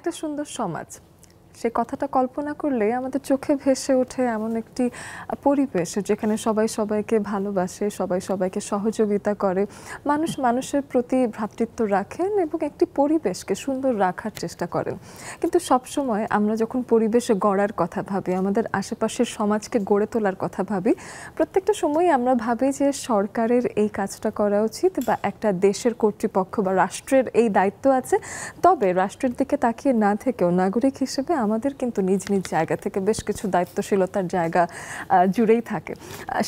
একটা সুন্দর সমাজ, সে কথাটা কল্পনা করলে আমাদের চোখে ভেসে ওঠে এমন একটি পরিবেশ যেখানে সবাই সবাইকে ভালোবাসে, সবাই সবাইকে সহযোগিতা করে, মানুষ মানুষের প্রতি ভ্রাতৃত্ব রাখেন এবং একটি পরিবেশকে সুন্দর রাখার চেষ্টা করেন। কিন্তু সবসময় আমরা যখন পরিবেশে গড়ার কথা ভাবি, আমাদের আশেপাশের সমাজকে গড়ে তোলার কথা ভাবি, প্রত্যেকটা সময় আমরা ভাবি যে সরকারের এই কাজটা করা উচিত বা একটা দেশের কর্তৃপক্ষ বা রাষ্ট্রের এই দায়িত্ব আছে। তবে রাষ্ট্রের দিকে তাকিয়ে না থেকেও নাগরিক হিসেবে আমাদের কিন্তু নিজ নিজ জায়গা থেকে বেশ কিছু দায়িত্বশীলতার জায়গা জুড়েই থাকে।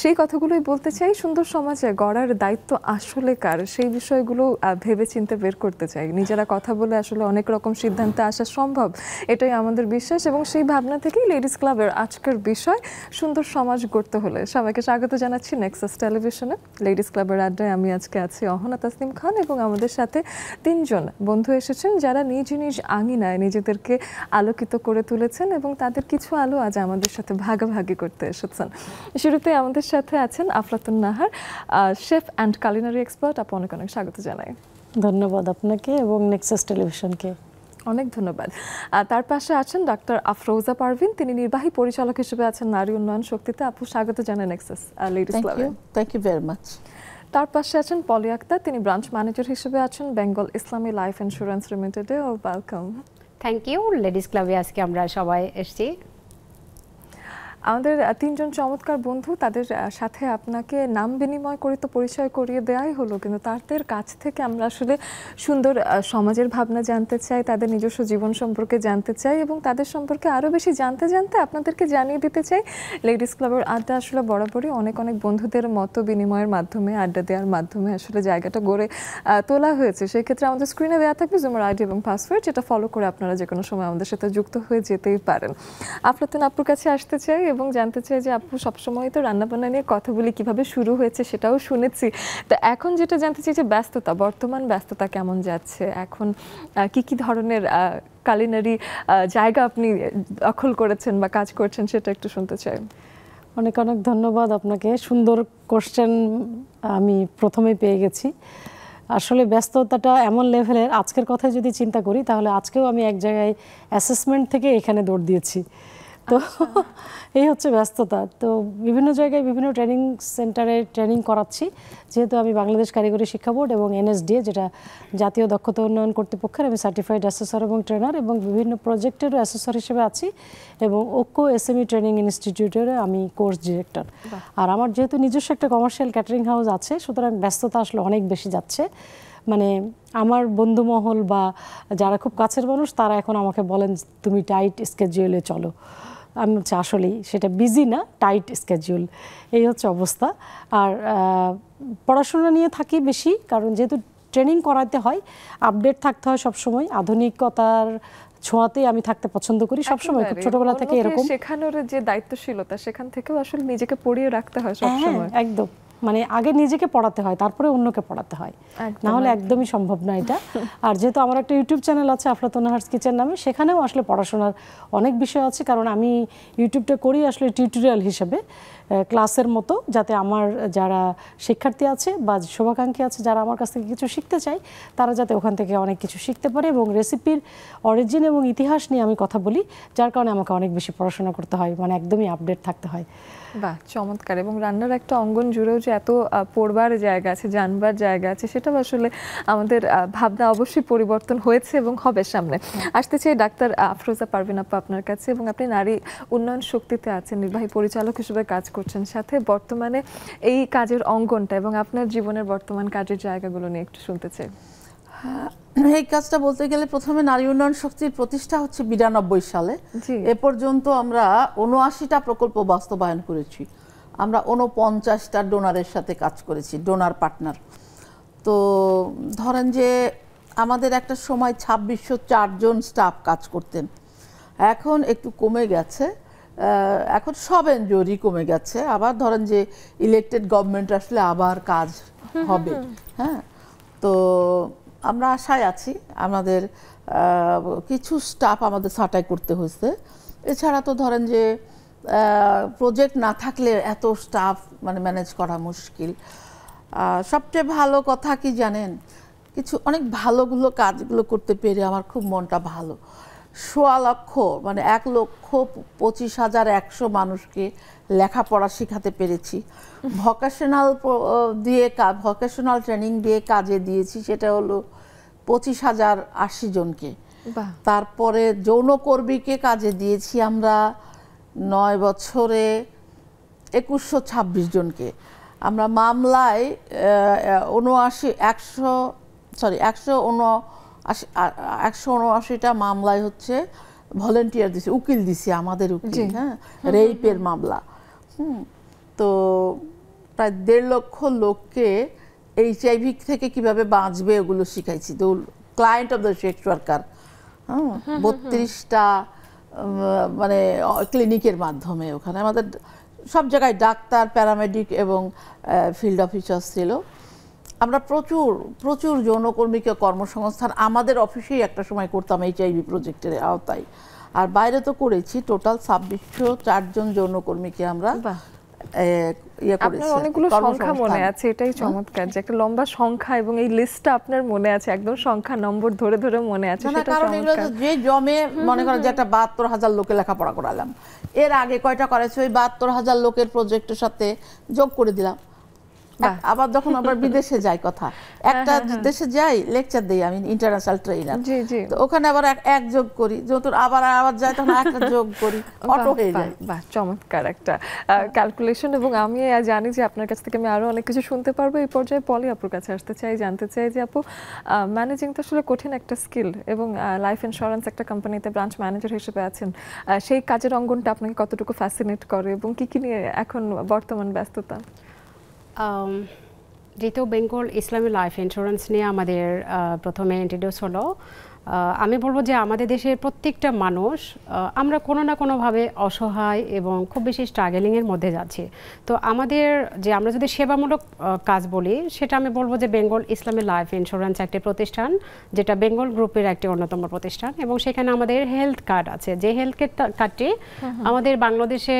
সেই কথাগুলোই বলতে চাই। সুন্দর সমাজে গড়ার দায়িত্ব আসলে কার, সেই বিষয়গুলো ভেবে চিন্তে বের করতে চাই। নিজেরা কথা বলে আসলে অনেক রকম সিদ্ধান্তে আসা সম্ভব, এটাই আমাদের বিশ্বাস। এবং সেই ভাবনা থেকেই লেডিস ক্লাবের আজকের বিষয় সুন্দর সমাজ গড়তে হলে সবাইকে স্বাগত জানাচ্ছি নেক্সাস টেলিভিশনে। লেডিস ক্লাবের আড্ডায় আমি আজকে আছি অহনা তাসনিম খান এবং আমাদের সাথে তিনজন বন্ধু এসেছেন যারা নিজ নিজ আঙিনায় নিজেদেরকে আলোকিত করে তুলেছেন এবং তাদের কিছু আলো আজ আমাদের সাথে ভাগাভাগি করতে এসেছেন। শুরুতে আমাদের সাথে আছেন Aflatun Nahar, chef and culinary expert. আপু অনেক অনেক স্বাগত জানাই। ধন্যবাদ আপনাকে এবং নেক্সাস টেলিভিশনকে অনেক ধন্যবাদ। তার পাশে আছেন ডাক্তার আফরোজা পারভিন, তিনি নির্বাহী পরিচালক হিসেবে আছেন নারী উন্নয়ন শক্তিতে। আপু স্বাগত জানাই নেক্সাস লেডিস ক্লাবে। Thank you very much. তার পাশে আছেন পলি আক্তার, তিনি ব্রাঞ্চ ম্যানেজার হিসেবে আছেন বেঙ্গল ইসলামী লাইফ ইন্স্যুরেন্স লিমিটেডে। ওয়েলকাম। Thank you. লেডিস ক্লাবে আজকে আমরা সবাই এসেছি। আমাদের তিনজন চমৎকার বন্ধু, তাদের সাথে আপনাকে নাম বিনিময় করে তো পরিচয় করিয়ে দেওয়াই হলো, কিন্তু তাদের কাছ থেকে আমরা আসলে সুন্দর সমাজের ভাবনা জানতে চাই, তাদের নিজস্ব জীবন সম্পর্কে জানতে চাই এবং তাদের সম্পর্কে আরও বেশি জানতে জানতে আপনাদেরকে জানিয়ে দিতে চাই লেডিস ক্লাবের আড্ডা আসলে বরাবরই অনেক অনেক বন্ধুদের মতো বিনিময়ের মাধ্যমে, আড্ডা দেওয়ার মাধ্যমে আসলে জায়গাটা গড়ে তোলা হয়েছে। সেক্ষেত্রে আমাদের স্ক্রিনে দেওয়া থাকবে জুমার আইডি এবং পাসওয়ার্ড, যেটা ফলো করে আপনারা যে কোনো সময় আমাদের সাথে যুক্ত হয়ে যেতেই পারেন। আফলাতুন আপুর কাছে আসতে চাই এবং জানতে চাই যে আপু সবসময় তো রান্নাবান্না নিয়ে কথা বলি, কিভাবে শুরু হয়েছে সেটাও শুনেছি। তো এখন যেটা জানতে চাই যে ব্যস্ততা, বর্তমান ব্যস্ততা কেমন যাচ্ছে এখন, কি কি ধরনের কালিনারি জায়গা আপনি দখল করেছেন বা কাজ করছেন সেটা একটু শুনতে চাই। অনেক অনেক ধন্যবাদ আপনাকে। সুন্দর কোশ্চেন আমি প্রথমেই পেয়ে গেছি। আসলে ব্যস্ততাটা এমন লেভেলের, আজকের কথায় যদি চিন্তা করি তাহলে আজকেও আমি এক জায়গায় অ্যাসেসমেন্ট থেকে এখানে দৌড় দিয়েছি। তো এই হচ্ছে ব্যস্ততা। তো বিভিন্ন জায়গায় বিভিন্ন ট্রেনিং সেন্টারে ট্রেনিং করাচ্ছি, যেহেতু আমি বাংলাদেশ কারিগরি শিক্ষা বোর্ড এবং এনএসডিএ যেটা জাতীয় দক্ষতা উন্নয়ন কর্তৃপক্ষের আমি সার্টিফাইড অ্যাসেসর এবং ট্রেনার এবং বিভিন্ন প্রজেক্টেরও অ্যাসেসর হিসেবে আছি এবং ঐক্য এসএমই ট্রেনিং ইনস্টিটিউটের আমি কোর্স ডিরেক্টর। আর আমার যেহেতু নিজস্ব একটা কমার্শিয়াল ক্যাটারিং হাউস আছে, সুতরাং ব্যস্ততা আসলে অনেক বেশি যাচ্ছে। মানে আমার বন্ধুমহল বা যারা খুব কাছের মানুষ তারা এখন আমাকে বলেন তুমি টাইট স্কেডিউলে চলো। আমি হচ্ছে আসলেই সেটা বিজি না, টাইট স্কেডিউল, এই হচ্ছে অবস্থা। আর পড়াশোনা নিয়ে থাকি বেশি, কারণ যেহেতু ট্রেনিং করাতে হয়, আপডেট থাকতে হয় সবসময়, আধুনিকতার ছোঁয়াতেই আমি থাকতে পছন্দ করি সবসময়, খুব ছোটবেলা থেকে এরকম। শেখানোর যে দায়িত্বশীলতা, সেখান থেকেও আসলে নিজেকে পড়িয়ে রাখতে হয় সবসময়। একদম, মানে আগে নিজেকে পড়াতে হয় তারপরে অন্যকে পড়াতে হয়, না হলে একদমই সম্ভব না এটা। আর যেহেতু আমার একটা ইউটিউব চ্যানেল আছে আফলাতুন নাহারস কিচেন নামে, সেখানেও আসলে পড়াশোনার অনেক বিষয় আছে, কারণ আমি ইউটিউবটা করি আসলে টিউটোরিয়াল হিসেবে, ক্লাসের মতো, যাতে আমার যারা শিক্ষার্থী আছে বা শুভাকাঙ্ক্ষী আছে যারা আমার কাছ থেকে কিছু শিখতে চায় তারা যাতে ওখান থেকে অনেক কিছু শিখতে পারে। এবং রেসিপির অরিজিন এবং ইতিহাস নিয়ে আমি কথা বলি, যার কারণে আমাকে অনেক বেশি পড়াশোনা করতে হয়, মানে একদমই আপডেট থাকতে হয়। বাহ, চমৎকার। এবং রান্নার একটা অঙ্গন জুড়েও যে এত পড়বার জায়গা আছে, জানবার জায়গা আছে, সেটাও আসলে আমাদের ভাবনা অবশ্যই পরিবর্তন হয়েছে এবং হবে সামনে। আসতে চাই ডাক্তার আফরোজা পারভিন আপা আপনার কাছে, এবং আপনি নারী উন্নয়ন শক্তিতে আছেন, নির্বাহী পরিচালক হিসেবে কাজ করছেন, সাথে বর্তমানে এই কাজের অঙ্গনটা এবং আপনার জীবনের বর্তমান কাজের জায়গাগুলো নিয়ে একটু শুনতে চাই। এই কাজটা বলতে গেলে প্রথমে নারী উন্নয়ন শক্তির প্রতিষ্ঠা হচ্ছে 92 সালে। এ পর্যন্ত আমরা 79টা প্রকল্প বাস্তবায়ন করেছি। আমরা 49টা ডোনারের সাথে কাজ করেছি, ডোনার পার্টনার। তো ধরেন যে আমাদের একটা সময় 2604 জন স্টাফ কাজ করতেন, এখন একটু কমে গেছে, এখন সব এনজিওরই কমে গেছে। আবার ধরেন যে ইলেক্টেড গভর্নমেন্ট আসলে আবার কাজ হবে। হ্যাঁ, তো আমরা আশায় আছি। আমাদের কিছু স্টাফ আমাদের ছাঁটাই করতে হয়েছে। এছাড়া তো ধরেন যে প্রজেক্ট না থাকলে এত স্টাফ মানে ম্যানেজ করা মুশকিল। সবচেয়ে ভালো কথা কি জানেন, কিছু অনেক ভালোগুলো কাজগুলো করতে পেরে আমার খুব মনটা ভালো। 1,00,000 মানে 1,25,100 মানুষকে লেখাপড়া শেখাতে পেরেছি। ভোকেশনাল ট্রেনিং দিয়ে কাজে দিয়েছি, সেটা হলো 25,080 জনকে। তারপরে যৌনকর্মীকে কাজে দিয়েছি আমরা 9 বছরে 2,126 জনকে। আমরা মামলায় 179টা মামলায় হচ্ছে ভলেন্টিয়ার দিছি, উকিল দিছি, আমাদের উকিল, হ্যাঁ, রেপের মামলা। তো প্রায় 1.5 লক্ষ লোককে HIV থেকে কিভাবে বাঁচবে ওগুলো শিখাইছি। তো client of the sex worker 32টা মানে ক্লিনিকের মাধ্যমে, ওখানে আমাদের সব জায়গায় ডাক্তার, প্যারামেডিক এবং ফিল্ড অফিসার ছিল। আমরা প্রচুর যৌনকর্মীকে কর্মসংস্থান আমাদের অফিসেই একটা সময় করতাম HIV প্রজেক্টের আওতায়। আর বাইরে তো করেছি, টোটাল 2604 জন যৌনকর্মীকে আমরা আপনার অনেকগুলো সংখ্যা মনে আছে, এটাই চমৎকার যে একটা লম্বা সংখ্যা এবং এই লিস্টটা আপনার মনে আছে, একদম সংখ্যা নম্বর ধরে ধরে মনে আছে। কারণ এগুলো যে জমে মনে করেন যে একটা 72,000 লোকে লেখাপড়া করালাম, এর আগে কয়টা করেছে ওই 72,000 লোকের প্রজেক্টের সাথে যোগ করে দিলাম। আবার যখন আবার বিদেশে যাই, কথা একটা দেশে যাই লেকচার দেই, আমি ইন্টারন্যাশনাল ট্রেনার, তো ওখানে আবার এক যোগ করি, যখন আবার যাই তখন একটা যোগ করি, অটো হয়ে যায়। বাহ, চমৎকার একটা ক্যালকুলেশন। এবং আমি জানি যে আপনার কাছ থেকে আমি আরো অনেক কিছু শুনতে পারবো। এই পর্যায়ে পলি আপুর কাছে আসতে চাই, জানতে চাই যে আপু, ম্যানেজিং তো আসলে কঠিন একটা স্কিল, এবং লাইফ ইন্স্যুরেন্স একটা কোম্পানিতে ব্রাঞ্চ ম্যানেজার হিসেবে আছেন, সেই কাজের অঙ্গনটা আপনাকে কতটুকু ফ্যাসিনেট করে এবং কি নিয়ে এখন বর্তমান ব্যস্ততা? যেহেতু বেঙ্গল ইসলামী লাইফ ইন্স্যুরেন্স নিয়ে আমাদের প্রথমে ইন্ট্রোডিউস হলো, আমি বলবো যে আমাদের দেশের প্রত্যেকটা মানুষ আমরা কোনো না কোনোভাবে অসহায় এবং খুব বেশি স্ট্রাগলিংয়ের মধ্যে যাচ্ছি। তো আমাদের যে আমরা যদি সেবামূলক কাজ বলি, সেটা আমি বলবো যে বেঙ্গল ইসলামী লাইফ ইন্স্যুরেন্স একটি প্রতিষ্ঠান, যেটা বেঙ্গল গ্রুপের একটি অন্যতম প্রতিষ্ঠান, এবং সেখানে আমাদের হেলথ কার্ড আছে, যে হেলথ কার্ডটি আমাদের বাংলাদেশে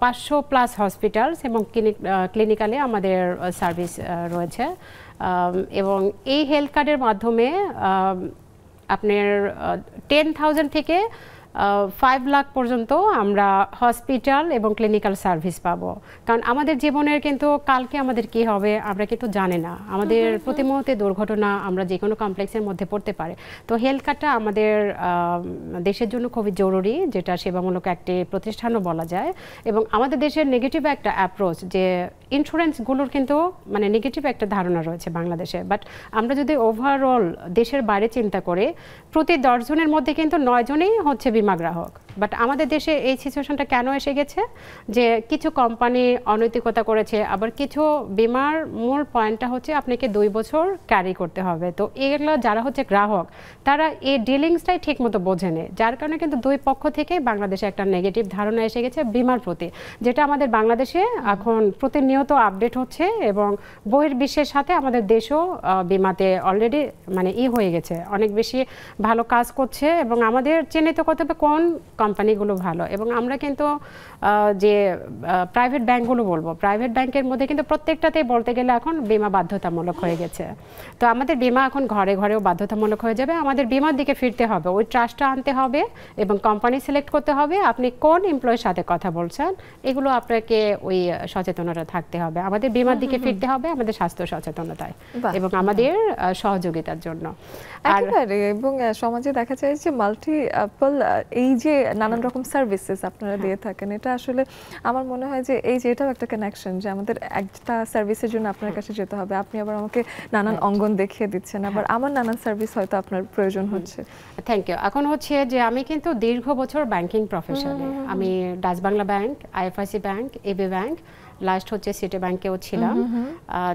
500+ হসপিটালস এবং ক্লিনিক্যালে আমাদের সার্ভিস রয়েছে। এবং এই হেলথ কার্ডের মাধ্যমে আপনার 10,000 থেকে 5 লাখ পর্যন্ত আমরা হসপিটাল এবং ক্লিনিক্যাল সার্ভিস পাবো। কারণ আমাদের জীবনের কিন্তু কালকে আমাদের কি হবে আমরা কিন্তু জানি না, আমাদের প্রতি মুহূর্তে দুর্ঘটনা, আমরা যে কোনো কমপ্লেক্সের মধ্যে পড়তে পারে। তো হেলথ কার্ডটা আমাদের দেশের জন্য খুবই জরুরি, যেটা সেবামূলক একটি প্রতিষ্ঠানও বলা যায়। এবং আমাদের দেশের নেগেটিভ একটা অ্যাপ্রোচ, যে ইন্স্যুরেন্সগুলোর কিন্তু মানে নেগেটিভ একটা ধারণা রয়েছে বাংলাদেশে, বাট আমরা যদি ওভারঅল দেশের বাইরে চিন্তা করি, প্রতি 10 জনের মধ্যে কিন্তু 9 জনই হচ্ছে বিমা গ্রাহক। বাট আমাদের দেশে এই সিচুয়েশনটা কেন এসে গেছে, যে কিছু কোম্পানি অনৈতিকতা করেছে, আবার কিছু বিমার মূল পয়েন্টটা হচ্ছে আপনাকে 2 বছর ক্যারি করতে হবে। তো এগুলো যারা হচ্ছে গ্রাহক, তারা এই ডিলিংসটাই ঠিক মতো বোঝেনি, যার কারণে কিন্তু দুই পক্ষ থেকে বাংলাদেশে একটা নেগেটিভ ধারণা এসে গেছে বিমার প্রতি, যেটা আমাদের বাংলাদেশে এখন প্রতিনিয়ত আপডেট হচ্ছে। এবং বহির্বিশ্বের সাথে আমাদের দেশও বিমাতে অলরেডি মানে হয়ে গেছে, অনেক বেশি ভালো কাজ করছে। এবং আমাদের চিহ্নিত করতে হবে কোন কোম্পানিগুলো ভালো। এবং আমরা কিন্তু যে প্রাইভেট ব্যাংকগুলো বলবো, প্রাইভেট ব্যাংকের মধ্যে কিন্তু প্রত্যেকটাতেই বলতে গেলে এখন বিমা বাধ্যতামূলক হয়ে গেছে। তো আমাদের বিমা এখন ঘরে ঘরেও বাধ্যতামূলক হয়ে যাবে। আমাদের বিমার দিকে ফিরতে হবে, ওই ট্রাস্টটা আনতে হবে এবং কোম্পানি সিলেক্ট করতে হবে, আপনি কোন এমপ্লয়ের সাথে কথা বলছেন, এগুলো আপনাকে ওই সচেতনতা থাকতে হবে। আমাদের বিমার দিকে ফিরতে হবে আমাদের স্বাস্থ্য সচেতনতায় এবং আমাদের সহযোগিতার জন্য। একেবারে, এবং সমাজে দেখা যায় যে মাল্টিপল এই যে নানান রকম সার্ভিসেস আপনারা দিয়ে থাকেন, এটা আসলে আমার মনে হয় যে এই যে এটাও একটা কানেকশন, যে আমাদের একটা সার্ভিসের জন্য আপনার কাছে যেতে হবে, আপনি আবার আমাকে নানান অঙ্গন দেখিয়ে দিচ্ছেন, আবার আমার নানান সার্ভিস হয়তো আপনার প্রয়োজন হচ্ছে। Thank you. এখন হচ্ছে যে আমি কিন্তু দীর্ঘ বছর ব্যাংকিং প্রফেশনে, আমি Dutch Bangla bank, IFIC bank, AB bank, last হচ্ছে সিটি ব্যাংকেও ছিলাম।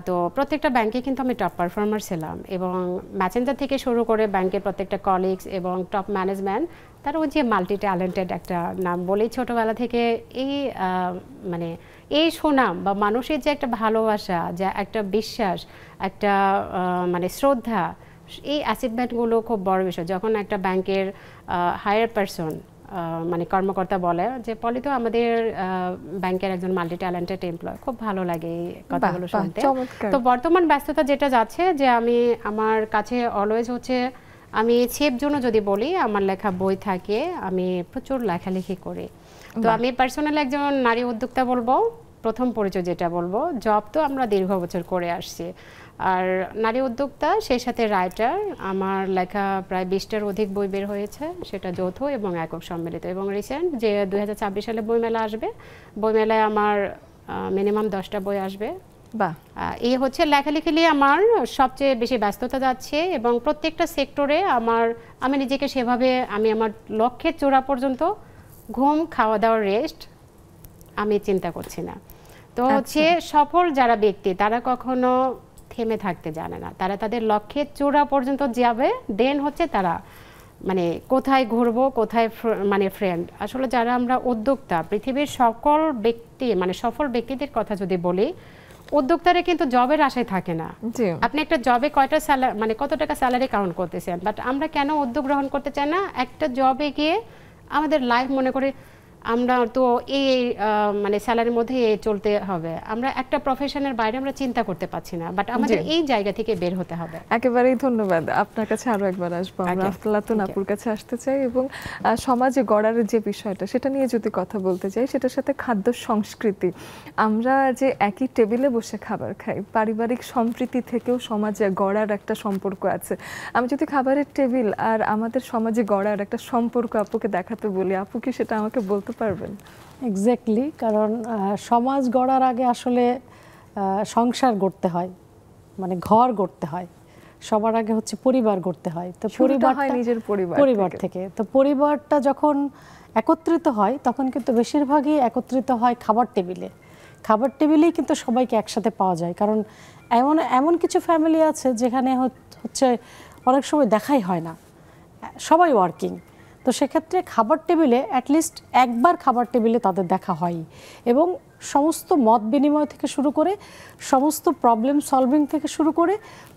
তো প্রত্যেকটা ব্যাংকে কিন্তু আমি টপ পারফর্মার ছিলাম, এবং ম্যাসেঞ্জার থেকে শুরু করে ব্যাংকের প্রত্যেকটা কলিগস এবং টপ ম্যানেজমেন্ট, তার ওই যে মাল্টি ট্যালেন্টেড একটা নাম বলেই ছোটোবেলা থেকে এই মানে এই সুনাম বা মানুষের যে একটা ভালোবাসা, যে একটা বিশ্বাস, একটা মানে শ্রদ্ধা, এই অ্যাচিভমেন্টগুলো খুব বড় বিষয়। যখন একটা ব্যাংকের হায়ার পারসন মানে কর্মকর্তা বলে যে পলি তো আমাদের ব্যাংকের একজন মাল্টি ট্যালেন্টেড এমপ্লয়, খুব ভালো লাগে এই কথাগুলো শুনতে। তো বর্তমান ব্যস্ততা যেটা যাচ্ছে, যে আমি আমার কাছে অলওয়েজ হচ্ছে আমি ছেপ জন্য যদি বলি, আমার লেখা বই থাকে, আমি প্রচুর লেখালেখি করি। তো আমি পার্সোনালি একজন নারী উদ্যোক্তা বলবো। প্রথম পরিচয় যেটা বলবো, জব তো আমরা দীর্ঘ বছর করে আসছি, আর নারী উদ্যোক্তা সেই সাথে রাইটার। আমার লেখা প্রায় 20টার অধিক বই বের হয়েছে, সেটা যৌথ এবং একক সম্মিলিত। এবং রিসেন্ট যে 2026 সালে বইমেলা আসবে, বইমেলায় আমার মিনিমাম 10টা বই আসবে। বাহ, এই হচ্ছে লেখালেখি নিয়ে আমার সবচেয়ে বেশি ব্যস্ততা যাচ্ছে, এবং প্রত্যেকটা সেক্টরে আমি নিজেকে সেভাবে আমি আমার লক্ষ্যের চূড়া পর্যন্ত ঘুম, খাওয়া দাওয়া, রেস্ট আমি চিন্তা করছি না। তো হচ্ছে সফল যারা ব্যক্তি তারা কখনো থেমে থাকতে জানে না, তারা তাদের লক্ষ্যের চূড়া পর্যন্ত যাবে, দেন হচ্ছে তারা মানে কোথায় ঘুরবো, কোথায় মানে ফ্রেন্ড। আসলে যারা আমরা উদ্যোক্তা, পৃথিবীর সকল ব্যক্তি মানে সফল ব্যক্তিদের কথা যদি বলি, উদ্যোক্তারা কিন্তু জবের আশায় থাকে না। আপনি একটা জবে মানে কত টাকা স্যালারি কাউন্ট করতেছেন, বাট আমরা কেন উদ্যোগ গ্রহণ করতে চাই না? একটা জবে গিয়ে আমাদের লাইফ মনে করে আমরা তো এই মানে স্যালারির মধ্যে চলতে হবে, আমরা একটা প্রফেশনের বাইরে আমরা চিন্তা করতে পারছি না, বাট আমাদের এই জায়গা থেকে বের হতে হবে। একেবারেই ধন্যবাদ। আপনার কাছে আরো একবার আসবো আমরা, আফলাতুন আপুর কাছে আসতে চাই এবং সমাজে গড়ার যে বিষয়টা সেটা নিয়ে যদি কথা বলতে চাই, সেটার সাথে খাদ্য সংস্কৃতি। আমরা যে একই টেবিলে বসে খাবার খাই, পারিবারিক সম্প্রীতি থেকেও সমাজে গড়ার একটা সম্পর্ক আছে। আমি যদি খাবারের টেবিল আর আমাদের সমাজে গড়ার একটা সম্পর্ক আপুকে দেখাতে বলি, আপু কি সেটা আমাকে বলতে পারবেন? এক্স্যাক্টলি, কারণ সমাজ গড়ার আগে আসলে সংসার গড়তে হয়, মানে ঘর গড়তে হয়, সবার আগে হচ্ছে পরিবার গড়তে হয়। তো পরিবার থেকে, তো পরিবারটা যখন একত্রিত হয় তখন কিন্তু বেশিরভাগই একত্রিত হয় খাবার টেবিলে। খাবার টেবিলেই কিন্তু সবাইকে একসাথে পাওয়া যায়, কারণ এমন কিছু ফ্যামিলি আছে যেখানে হচ্ছে অনেক সময় দেখাই হয় না, সবাই ওয়ার্কিং। তো সেক্ষেত্রে খাবার টেবিলে অ্যাটলিস্ট একবার খাবার টেবিলে তাদের দেখা হয়, এবং সমস্ত মত বিনিময় থেকে শুরু করে, সমস্ত প্রবলেম সলভিং থেকে শুরু করে,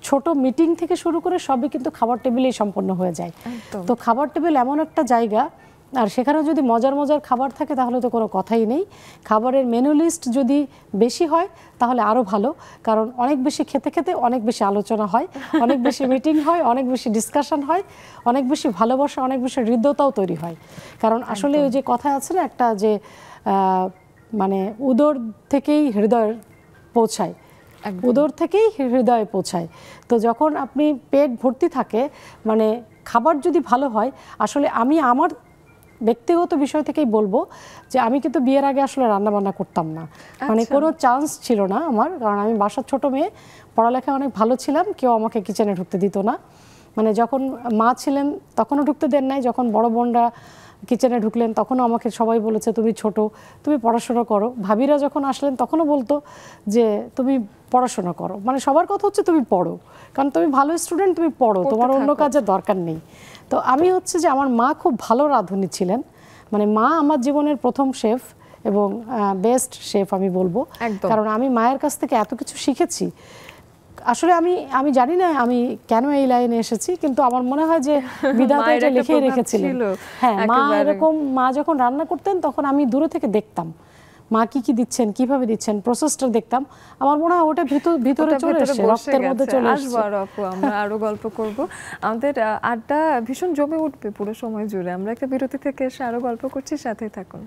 ছোট মিটিং থেকে শুরু করে সবই কিন্তু খাবার টেবিলেই সম্পন্ন হয়ে যায়। তো খাবার টেবিল এমন একটা জায়গা, আর সেখানে যদি মজার মজার খাবার থাকে তাহলে তো কোনো কথাই নেই। খাবারের মেনু লিস্ট যদি বেশি হয় তাহলে আরও ভালো, কারণ অনেক বেশি খেতে খেতে অনেক বেশি আলোচনা হয়, অনেক বেশি মিটিং হয়, অনেক বেশি ডিসকাশন হয়, অনেক বেশি ভালোবাসা, অনেক বেশি হৃদ্যতাও তৈরি হয়। কারণ আসলে ওই যে কথা আছে না একটা, যে মানে উদর থেকেই হৃদয় পৌঁছায়, উদর থেকেই হৃদয়ে পৌঁছায়। তো যখন আপনি পেট ভর্তি থাকে, মানে খাবার যদি ভালো হয়, আসলে আমি আমার ব্যক্তিগত বিষয় থেকেই বলবো যে আমি কিন্তু বিয়ের আগে আসলে রান্নাবান্না করতাম না, মানে কোনো চান্স ছিল না আমার, কারণ আমি বাসার ছোট মেয়ে, পড়ালেখায় অনেক ভালো ছিলাম, কেউ আমাকে কিচেনে ঢুকতে দিত না। মানে যখন মা ছিলেন তখনও ঢুকতে দেন নাই, যখন বড় বোনরা কিচেনে ঢুকলেন তখনও আমাকে সবাই বলেছে তুমি ছোট, তুমি পড়াশোনা করো। ভাবিরা যখন আসলেন তখনও বলতো যে তুমি পড়াশোনা করো, মানে সবার কথা হচ্ছে তুমি পড়ো, কারণ তুমি ভালো স্টুডেন্ট, তুমি পড়ো, তোমার অন্য কাজের দরকার নেই। তো আমি হচ্ছে যে আমার মা খুব ভালো রাঁধুনি ছিলেন, মানে মা আমার জীবনের প্রথম শেফ এবং বেস্ট শেফ আমি বলবো, কারণ আমি মায়ের কাছ থেকে এত কিছু শিখেছি। আসলে আমি জানি না আমি কেন এই লাইনে এসেছি, কিন্তু আমার মনে হয় যে বিধাতা এটা লিখে রেখেছিলেন। হ্যাঁ, মা যখন রান্না করতেন তখন আমি দূরে থেকে দেখতাম মা কি কি দিচ্ছেন, কিভাবে দিচ্ছেন, প্রসেসটা দেখতাম। আমার মনে হয় ওটা ভিতরে চলে এসেছে, রক্তের মধ্যে চলে এসেছে। আমরা আরো গল্প করব, আমাদের আড্ডা ভীষণ জমে উঠবে পুরো সময় জুড়ে। আমরা একটা বিরতি থেকে এসে আরো গল্প করছি, সাথেই থাকুন।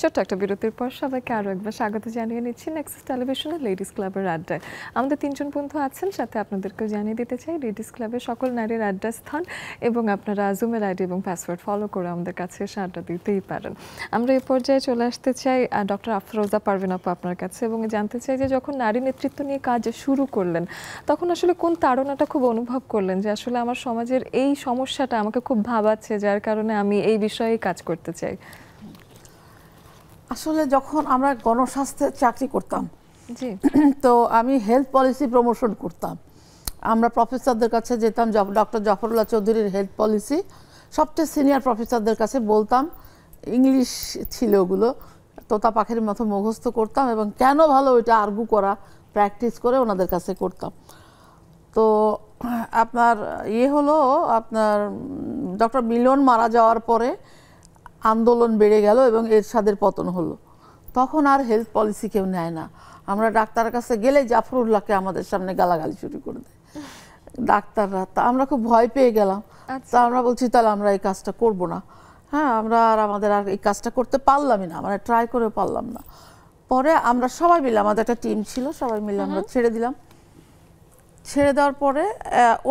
ছোট্ট একটা বিরতির পর সবাইকে আরও একবার স্বাগত জানিয়ে নিচ্ছি নেক্সাস টেলিভিশনের লেডিস ক্লাবের আড্ডায়। আমাদের 3জন বন্ধু আছেন, সাথে আপনাদেরকেও জানিয়ে দিতে চাই লেডিস ক্লাবের সকল নারীর আড্ডা স্থান, এবং আপনারা জুমের আইডি এবং পাসওয়ার্ড ফলো করে আমাদের কাছে এসে আড্ডা দিতেই পারেন। আমরা এই পর্যায়ে চলে আসতে চাই ডক্টর আফরোজা পারভিন আপু আপনার কাছে, এবং জানতে চাই যে যখন নারী নেতৃত্ব নিয়ে কাজ শুরু করলেন তখন আসলে কোন তাড়নাটা খুব অনুভব করলেন, যে আসলে আমার সমাজের এই সমস্যাটা আমাকে খুব ভাবাচ্ছে, যার কারণে আমি এই বিষয়ে কাজ করতে চাই? আসলে যখন আমরা গণস্বাস্থ্যের চাকরি করতাম, তো আমি হেলথ পলিসি প্রমোশন করতাম। আমরা প্রফেসরদের কাছে যেতাম, ডক্টর জাফরুল্লাহ চৌধুরীর হেলথ পলিসি, সবচেয়ে সিনিয়র প্রফেসরদের কাছে বলতাম, ইংলিশ ছিল ওগুলো, তোতা পাখির মতো মুখস্থ করতাম, এবং কেন ভালো ওইটা আর্গু করা প্র্যাকটিস করে ওনাদের কাছে করতাম। তো আপনার হলো আপনার ডক্টর মিলন মারা যাওয়ার পরে আন্দোলন বেড়ে গেল এবং এরশাদের পতন হলো। তখন আর হেলথ পলিসি কেউ নেয় না। আমরা ডাক্তারের কাছে গেলে জাফরুল্লাহকে আমাদের সামনে গালাগালি শুরু করে দেয় ডাক্তাররা। তা আমরা খুব ভয় পেয়ে গেলাম। তা আমরা বলছি তাহলে আমরা এই কাজটা করব না। হ্যাঁ, আমাদের আর এই কাজটা করতে পারলামই না, মানে ট্রাই করে পারলাম না। পরে আমরা সবাই মিলে, আমাদের একটা টিম ছিল, সবাই মিলে আমরা ছেড়ে দিলাম। ছেড়ে দেওয়ার পরে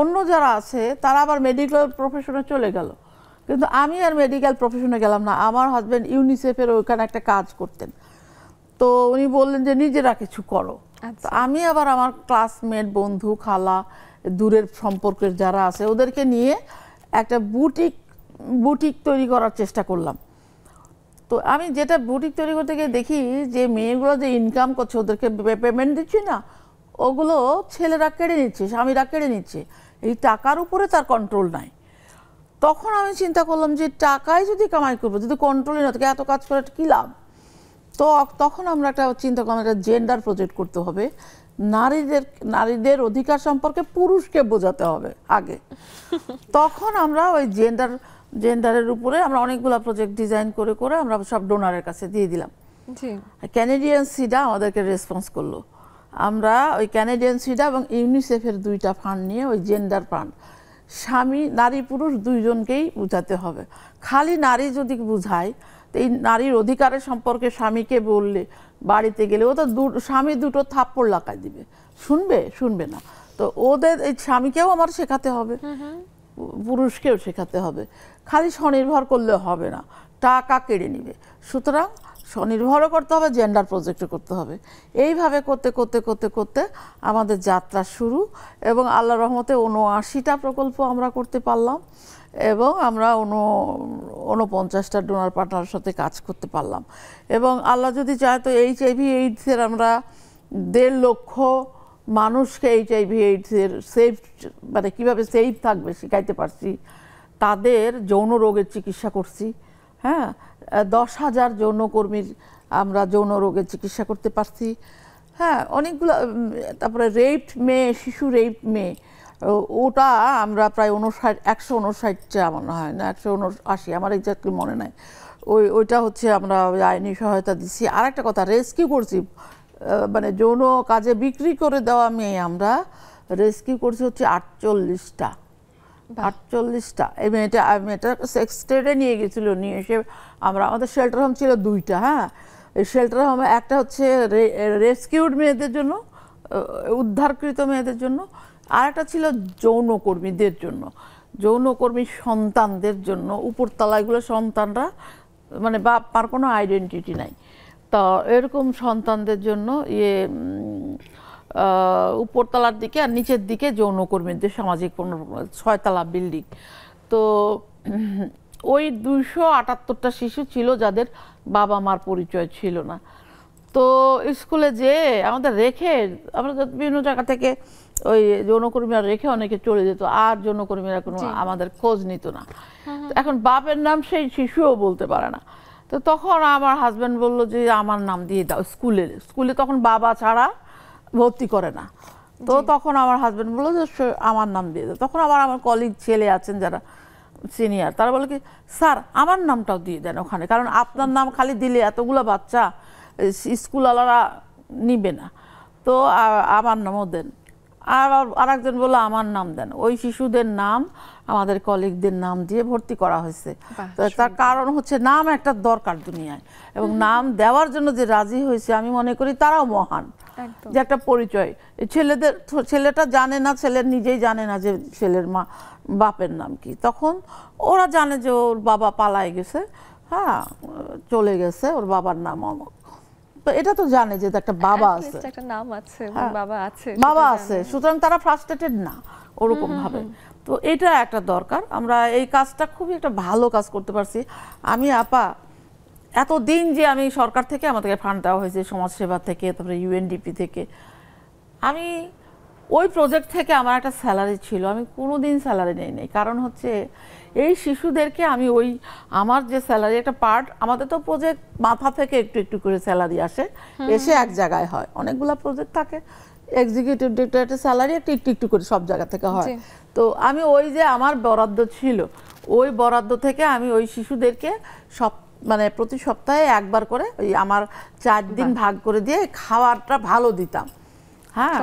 অন্য যারা আছে তারা আবার মেডিকেল প্রফেশনে চলে গেল, কিন্তু আমি আর মেডিকেল প্রফেশনে গেলাম না। আমার হাজব্যান্ড ইউনিসেফের ওইখানে একটা কাজ করতেন, তো উনি বললেন যে নিজেরা কিছু করো। তো আমি আবার আমার ক্লাসমেট, বন্ধু, খালা, দূরের সম্পর্কের যারা আছে ওদেরকে নিয়ে একটা বুটিক তৈরি করার চেষ্টা করলাম। তো আমি যেটা বুটিক তৈরি করতে গিয়ে দেখি যে মেয়েগুলো যে ইনকাম করছে, ওদেরকে পেমেন্ট দিচ্ছি না, ওগুলো ছেলেরা কেড়ে নিচ্ছে, স্বামীরা কেড়ে নিচ্ছে। এই টাকার উপরে তার কন্ট্রোল নাই। তখন আমি চিন্তা করলাম যে টাকায় যদি কামাই করবো, যদি কন্ট্রোলই না থাকে, এত কাজ করে কী লাভ? তো তখন আমরা একটা চিন্তা করলাম, একটা জেন্ডার প্রজেক্ট করতে হবে। নারীদের অধিকার সম্পর্কে পুরুষকে বোঝাতে হবে আগে। তখন আমরা ওই জেন্ডারের উপরে আমরা অনেকগুলো প্রজেক্ট ডিজাইন করে করে আমরা সব ডোনারের কাছে দিয়ে দিলাম। ক্যানাডিয়ান সিডা আমাদেরকে রেসপন্স করলো। আমরা ওই ক্যানাডিয়ান সিডা এবং ইউনিসেফের 2টা ফান্ড নিয়ে, ওই জেন্ডার ফান্ড, নারী পুরুষ দুইজনকেই বুঝাতে হবে। খালি নারী যদি বুঝায়, এই নারীর অধিকারের সম্পর্কে স্বামীকে বললে, বাড়িতে গেলে ও তো স্বামী দুটো থাপ্পড় লাগাই দিবে, শুনবে না। তো ওদের এই স্বামীকেও আমার শেখাতে হবে, পুরুষকেও শেখাতে হবে। খালি স্বনির্ভর করলে হবে না, টাকা কেড়ে নিবে। সুতরাং স্বনির্ভরও করতে হবে, জেন্ডার প্রজেক্টও করতে হবে। এইভাবে করতে করতে করতে করতে আমাদের যাত্রা শুরু, এবং আল্লাহর রহমতে ৭৯টা প্রকল্প আমরা করতে পারলাম, এবং আমরা ৪৯টা ডোনার পার্টনারের সাথে কাজ করতে পারলাম। এবং আল্লাহ যদি চায় তো HIV/AIDS-এর আমরা ১.৫ লক্ষ মানুষকে HIV/AIDS-এর মানে কীভাবে সেফ থাকবে শিখাইতে পারছি। তাদের যৌন রোগের চিকিৎসা করছি। হ্যাঁ, ১০,০০০ যৌনকর্মীর আমরা যৌন রোগের চিকিৎসা করতে পারছি। হ্যাঁ, অনেকগুলো। তারপরে শিশু রেপ মেয়ে, ওটা আমরা প্রায় ১৫৯টা, আমার মনে হয় না ১৭৯, আমার এক্স্যাক্টলি মনে নাই। ওইটা হচ্ছে আমরা ওই আইনি সহায়তা দিচ্ছি। আর একটা কথা, রেস্কিউ করছি, মানে যৌন কাজে বিক্রি করে দেওয়া মেয়ে আমরা রেস্কিউ করছি হচ্ছে ৪৮টা। এই মেয়েটা সেক্স ট্রেডে নিয়ে গেছিলো, নিয়ে এসে আমাদের শেল্টার হোম ছিল 2টা। হ্যাঁ, এই শেল্টার হোমে একটা হচ্ছে রেস্কিউড মেয়েদের জন্য, উদ্ধারকৃত মেয়েদের জন্য, আর একটা ছিল যৌনকর্মীদের জন্য, যৌনকর্মী সন্তানদের জন্য। উপরতলা এগুলো সন্তানরা, মানে বাবার কোনো আইডেন্টিটি নাই, তো এরকম সন্তানদের জন্য উপরতলার দিকে আর নিচের দিকে যৌনকর্মীদের সামাজিক 6তলা বিল্ডিং। তো ওই 278টা শিশু ছিল যাদের বাবা মার পরিচয় ছিল না। তো স্কুলে যেয়ে আমাদের রেখে, আমরা বিভিন্ন জায়গা থেকে ওই যৌনকর্মীরা রেখে অনেকে চলে যেত, আর যৌনকর্মীরা কোনো আমাদের খোঁজ নিত না। এখন বাপের নাম সেই শিশুও বলতে পারে না। তো তখন আমার হাজব্যান্ড বললো যে আমার নাম দিয়ে দাও। স্কুলে তখন বাবা ছাড়া ভর্তি করে না। তো তখন আমার হাজব্যান্ড বললো যে আমার নাম দিয়ে দাও। তখন আবার আমার কলিগ ছেলে আছেন যারা সিনিয়র, তারা বলে কি, স্যার আমার নামটাও দিয়ে দেন ওখানে, কারণ আপনার নাম খালি দিলে এতগুলো বাচ্চা স্কুলওয়ালারা নিবে না, তো আমার নামও দেন। আর একজন বললো আমার নাম দেন। ওই শিশুদের নাম আমাদের কলিগদের নাম দিয়ে ভর্তি করা হয়েছে। তার কারণ হচ্ছে নাম একটা দরকার দুনিয়ায়, এবং নাম দেওয়ার জন্য যে রাজি হয়েছে আমি মনে করি তারাও মহান, যে একটা পরিচয়। ছেলেটা জানে না, ছেলের নিজেই জানে না যে ছেলের বাপের নাম কি। তখন ওরা জানে যে ওর বাবা পালায় গেছে, হ্যাঁ চলে গেছে, ওর বাবার নাম অমুক। তো এটা তো জানে যে একটা বাবা আছে, একটা নাম আছে, বাবা আছে, সুতরাং তারা ফ্রাস্ট্রেটেড না ওরকম ভাবে। তো এটা একটা দরকার। আমরা এই কাজটা খুবই একটা ভালো কাজ করতে পারছি। আমি এতদিন যে আমি সরকার থেকে আমাদেরকে ফান্ড দেওয়া হয়েছে, সমাজসেবা থেকে, তারপরে UNDP থেকে, আমি ওই প্রজেক্ট থেকে আমার একটা স্যালারি ছিল, আমি কোনোদিন স্যালারি নেই। কারণ হচ্ছে এই শিশুদেরকে আমি আমার যে স্যালারি একটা পার্ট, আমাদের তো প্রজেক্ট মাথা থেকে একটু একটু করে স্যালারি এসে এক জায়গায় হয়, অনেকগুলো প্রজেক্ট থাকে, এক্সিকিউটিভ ডিরেক্টরেটের স্যালারি একটু একটু করে সব জায়গা থেকে হয়। তো আমি ওই যে আমার বরাদ্দ ছিল, ওই বরাদ্দ থেকে আমি ওই শিশুদেরকে মানে প্রতি সপ্তাহে একবার করে ওই আমার 4 দিন ভাগ করে দিয়ে খাওয়াটা ভালো দিতাম। হ্যাঁ,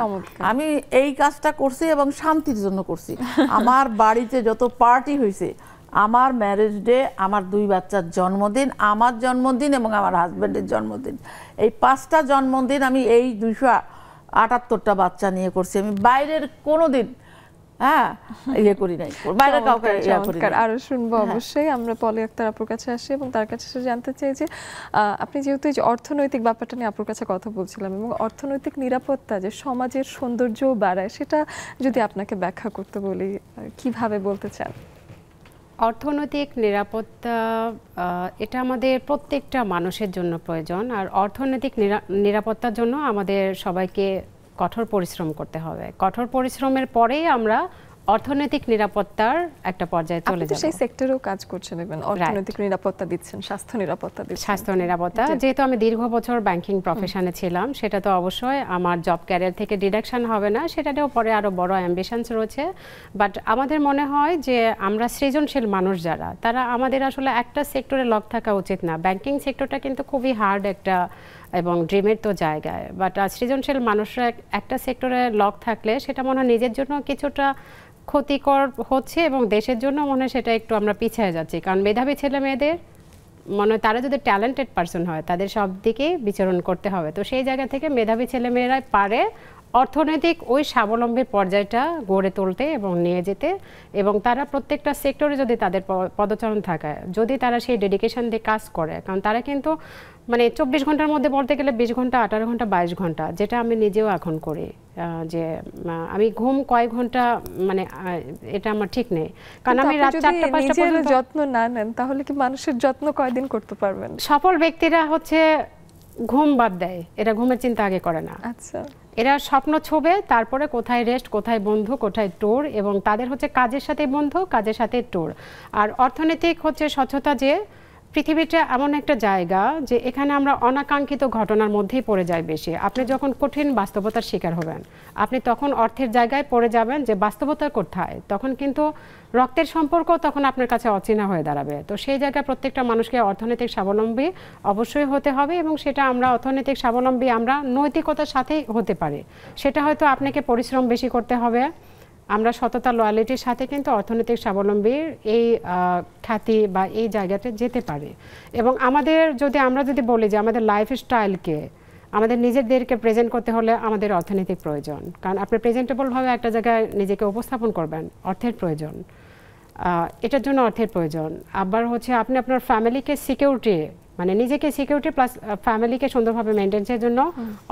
আমি এই কাজটা করছি এবং শান্তির জন্য করছি। আমার বাড়িতে যত পার্টি হয়েছে, আমার ম্যারেজ ডে, আমার 2 বাচ্চার জন্মদিন, আমার জন্মদিন এবং আমার হাজব্যান্ডের জন্মদিন, এই 5টা জন্মদিন আমি এই 278টা বাচ্চা নিয়ে করছি। আমি বাইরের কোনো দিন ইয়ে করি নাই, বাইরে কাউকে ইয়ে করি নাই। আরো শুনবো অবশ্যই। আমরা পলি আক্তার আপুর কাছে আসি এবং তার কাছে জানতে চাই যে আপনি যেহেতু এই যে অর্থনৈতিক ব্যাপারটা নিয়ে আপুর কাছে কথা বলছিলাম এবং অর্থনৈতিক নিরাপত্তা যে সমাজের সৌন্দর্যও বাড়ায়, সেটা যদি আপনাকে ব্যাখ্যা করতে বলি, কিভাবে বলতে চান? অর্থনৈতিক নিরাপত্তা এটা আমাদের প্রত্যেকটা মানুষের জন্য প্রয়োজন। আর অর্থনৈতিক নিরাপত্তার জন্য আমাদের সবাইকে কঠোর পরিশ্রম করতে হবে। কঠোর পরিশ্রমের পরেই আমরা অর্থনৈতিক নিরাপত্তার একটা পর্যায়ে চলে যাব। সেই সেক্টরেও কাজ করছেন, এবং অর্থনৈতিক নিরাপত্তা দিচ্ছেন, স্বাস্থ্য নিরাপত্তা দিচ্ছেন। স্বাস্থ্য নিরাপত্তা, যেহেতু আমি দীর্ঘ বছর ব্যাংকিং প্রফেশনে ছিলাম, সেটা তো অবশ্যই আমার জব ক্যারিয়ার থেকে ডিডাকশন হবে না, সেটাতেও পরে আরও বড় অ্যাম্বিশনস রয়েছে। বাট আমাদের মনে হয় যে আমরা সৃজনশীল মানুষ যারা, তারা আমাদের আসলে একটা সেক্টরে লক থাকা উচিত না। ব্যাংকিং সেক্টরটা কিন্তু খুবই হার্ড একটা এবং ড্রিমের তো জায়গায়, বাট সৃজনশীল মানুষরা একটা সেক্টরে লক থাকলে সেটা মনে হয় নিজের জন্য কিছুটা ক্ষতিকর হচ্ছে এবং দেশের জন্য মনে হয় সেটা একটু আমরা পিছিয়ে যাচ্ছি। কারণ মেধাবী ছেলে মেয়েদের মনে হয় তারা যদি ট্যালেন্টেড পারসন হয়, তাদের সব দিকেই বিচরণ করতে হবে। তো সেই জায়গা থেকে মেধাবী ছেলে মেয়েরা পারে অর্থনৈতিক ওই স্বাবলম্বীর পর্যায়টা গড়ে তুলতে এবং নিয়ে যেতে, এবং তারা প্রত্যেকটা সেক্টরে যদি তাদের পদচারণ থাকে, যদি তারা সেই ডেডিকেশন দিয়ে কাজ করে, কারণ তারা কিন্তু মানে 24 ঘন্টার মধ্যে বলতে গেলে 20 ঘন্টা, 18 ঘন্টা, 22 ঘন্টা, যেটা আমি নিজেও এখন করি। যে আমি ঘুম কয় ঘন্টা, মানে এটা আমার ঠিক নেই, কারণ আমি রাত 4টা-5টা পর্যন্ত যত্ন না নেন, তাহলে কি মানুষের যত্ন কয়দিন করতে পারবেন? সফল ব্যক্তিরা হচ্ছে ঘুম বাদ দেয়, এরা ঘুমের চিন্তা আগে করে না। আচ্ছা, এরা স্বপ্ন ছোবে, তারপরে কোথায় রেস্ট, কোথায় বন্ধু, কোথায় ট্যুর, এবং তাদের হচ্ছে কাজের সাথে বন্ধু, কাজের সাথে ট্যুর। আর অর্থনৈতিক হচ্ছে স্বচ্ছতা, যে পৃথিবীটা এমন একটা জায়গা যে এখানে আমরা অনাকাঙ্ক্ষিত ঘটনার মধ্যেই পড়ে যাই বেশি। আপনি যখন কঠিন বাস্তবতার শিকার হবেন, আপনি তখন অর্থের জায়গায় পড়ে যাবেন যে বাস্তবতা কোথায়, তখন কিন্তু রক্তের সম্পর্ক তখন আপনার কাছে অচেনা হয়ে দাঁড়াবে। তো সেই জায়গায় প্রত্যেকটা মানুষকে অর্থনৈতিক স্বাবলম্বী অবশ্যই হতে হবে, এবং সেটা আমরা অর্থনৈতিক স্বাবলম্বী আমরা নৈতিকতার সাথেই হতে পারি। সেটা হয়তো আপনাকে পরিশ্রম বেশি করতে হবে। আমরা সততা, লয়ালিটির সাথে কিন্তু অর্থনৈতিক স্বাবলম্বীর এই খ্যাতি বা এই জায়গাতে যেতে পারে। এবং আমাদের আমরা যদি বলি যে আমাদের লাইফস্টাইলকে, আমাদের নিজেদেরকে প্রেজেন্ট করতে হলে আমাদের অর্থনৈতিক প্রয়োজন, কারণ আপনি প্রেজেন্টেবলভাবে একটা জায়গায় নিজেকে উপস্থাপন করবেন, অর্থের প্রয়োজন, এটার জন্য অর্থের প্রয়োজন। আবার হচ্ছে আপনি আপনার ফ্যামিলিকে সিকিউরিটি, মানে নিজেকে সিকিউরিটি প্লাস ফ্যামিলিকে সুন্দরভাবে মেনটেন্সের জন্য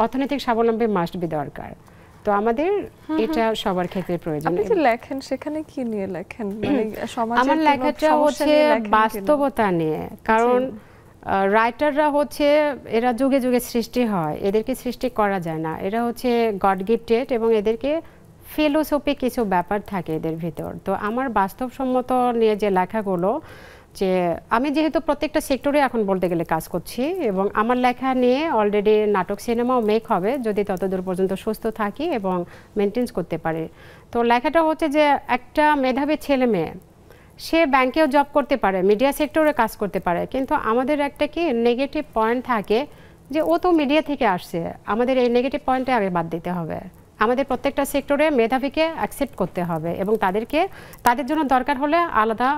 অর্থনৈতিক স্বাবলম্বী মাস্ট বি দরকার। তো আমাদের এটা সবার ক্ষেত্রে প্রয়োজন। আপনি যে লেখেন সেখানে কি নিয়ে লেখেন? মানে সমাজের আমার লেখাটা হচ্ছে বাস্তবতা নিয়ে, কারণ রাইটাররা হচ্ছে এরা যুগে যুগে সৃষ্টি হয়, এদেরকে সৃষ্টি করা যায় না, এরা হচ্ছে গড গিফটেড এবং এদেরকে ফিলোসফি কিছু ব্যাপার থাকে এদের ভিতর। তো আমার বাস্তবসম্মত নিয়ে যে লেখাগুলো, যে আমি যেহেতু প্রত্যেকটা সেক্টরে এখন বলতে গেলে কাজ করছি, এবং আমার লেখা নিয়ে অলরেডি নাটক, সিনেমাও মেক হবে যদি ততদূর পর্যন্ত সুস্থ থাকি এবং মেনটেন্স করতে পারি। তো লেখাটা হচ্ছে যে একটা মেধাবী ছেলে মেয়ে, সে ব্যাংকেও জব করতে পারে, মিডিয়া সেক্টরে কাজ করতে পারে, কিন্তু আমাদের একটা কি নেগেটিভ পয়েন্ট থাকে যে ও তো মিডিয়া থেকে আসছে, আমাদের এই নেগেটিভ পয়েন্টটা আগে বাদ দিতে হবে। আমাদের প্রত্যেকটা সেক্টরে মেধাবীকে অ্যাকসেপ্ট করতে হবে এবং তাদের জন্য দরকার হলে আলাদা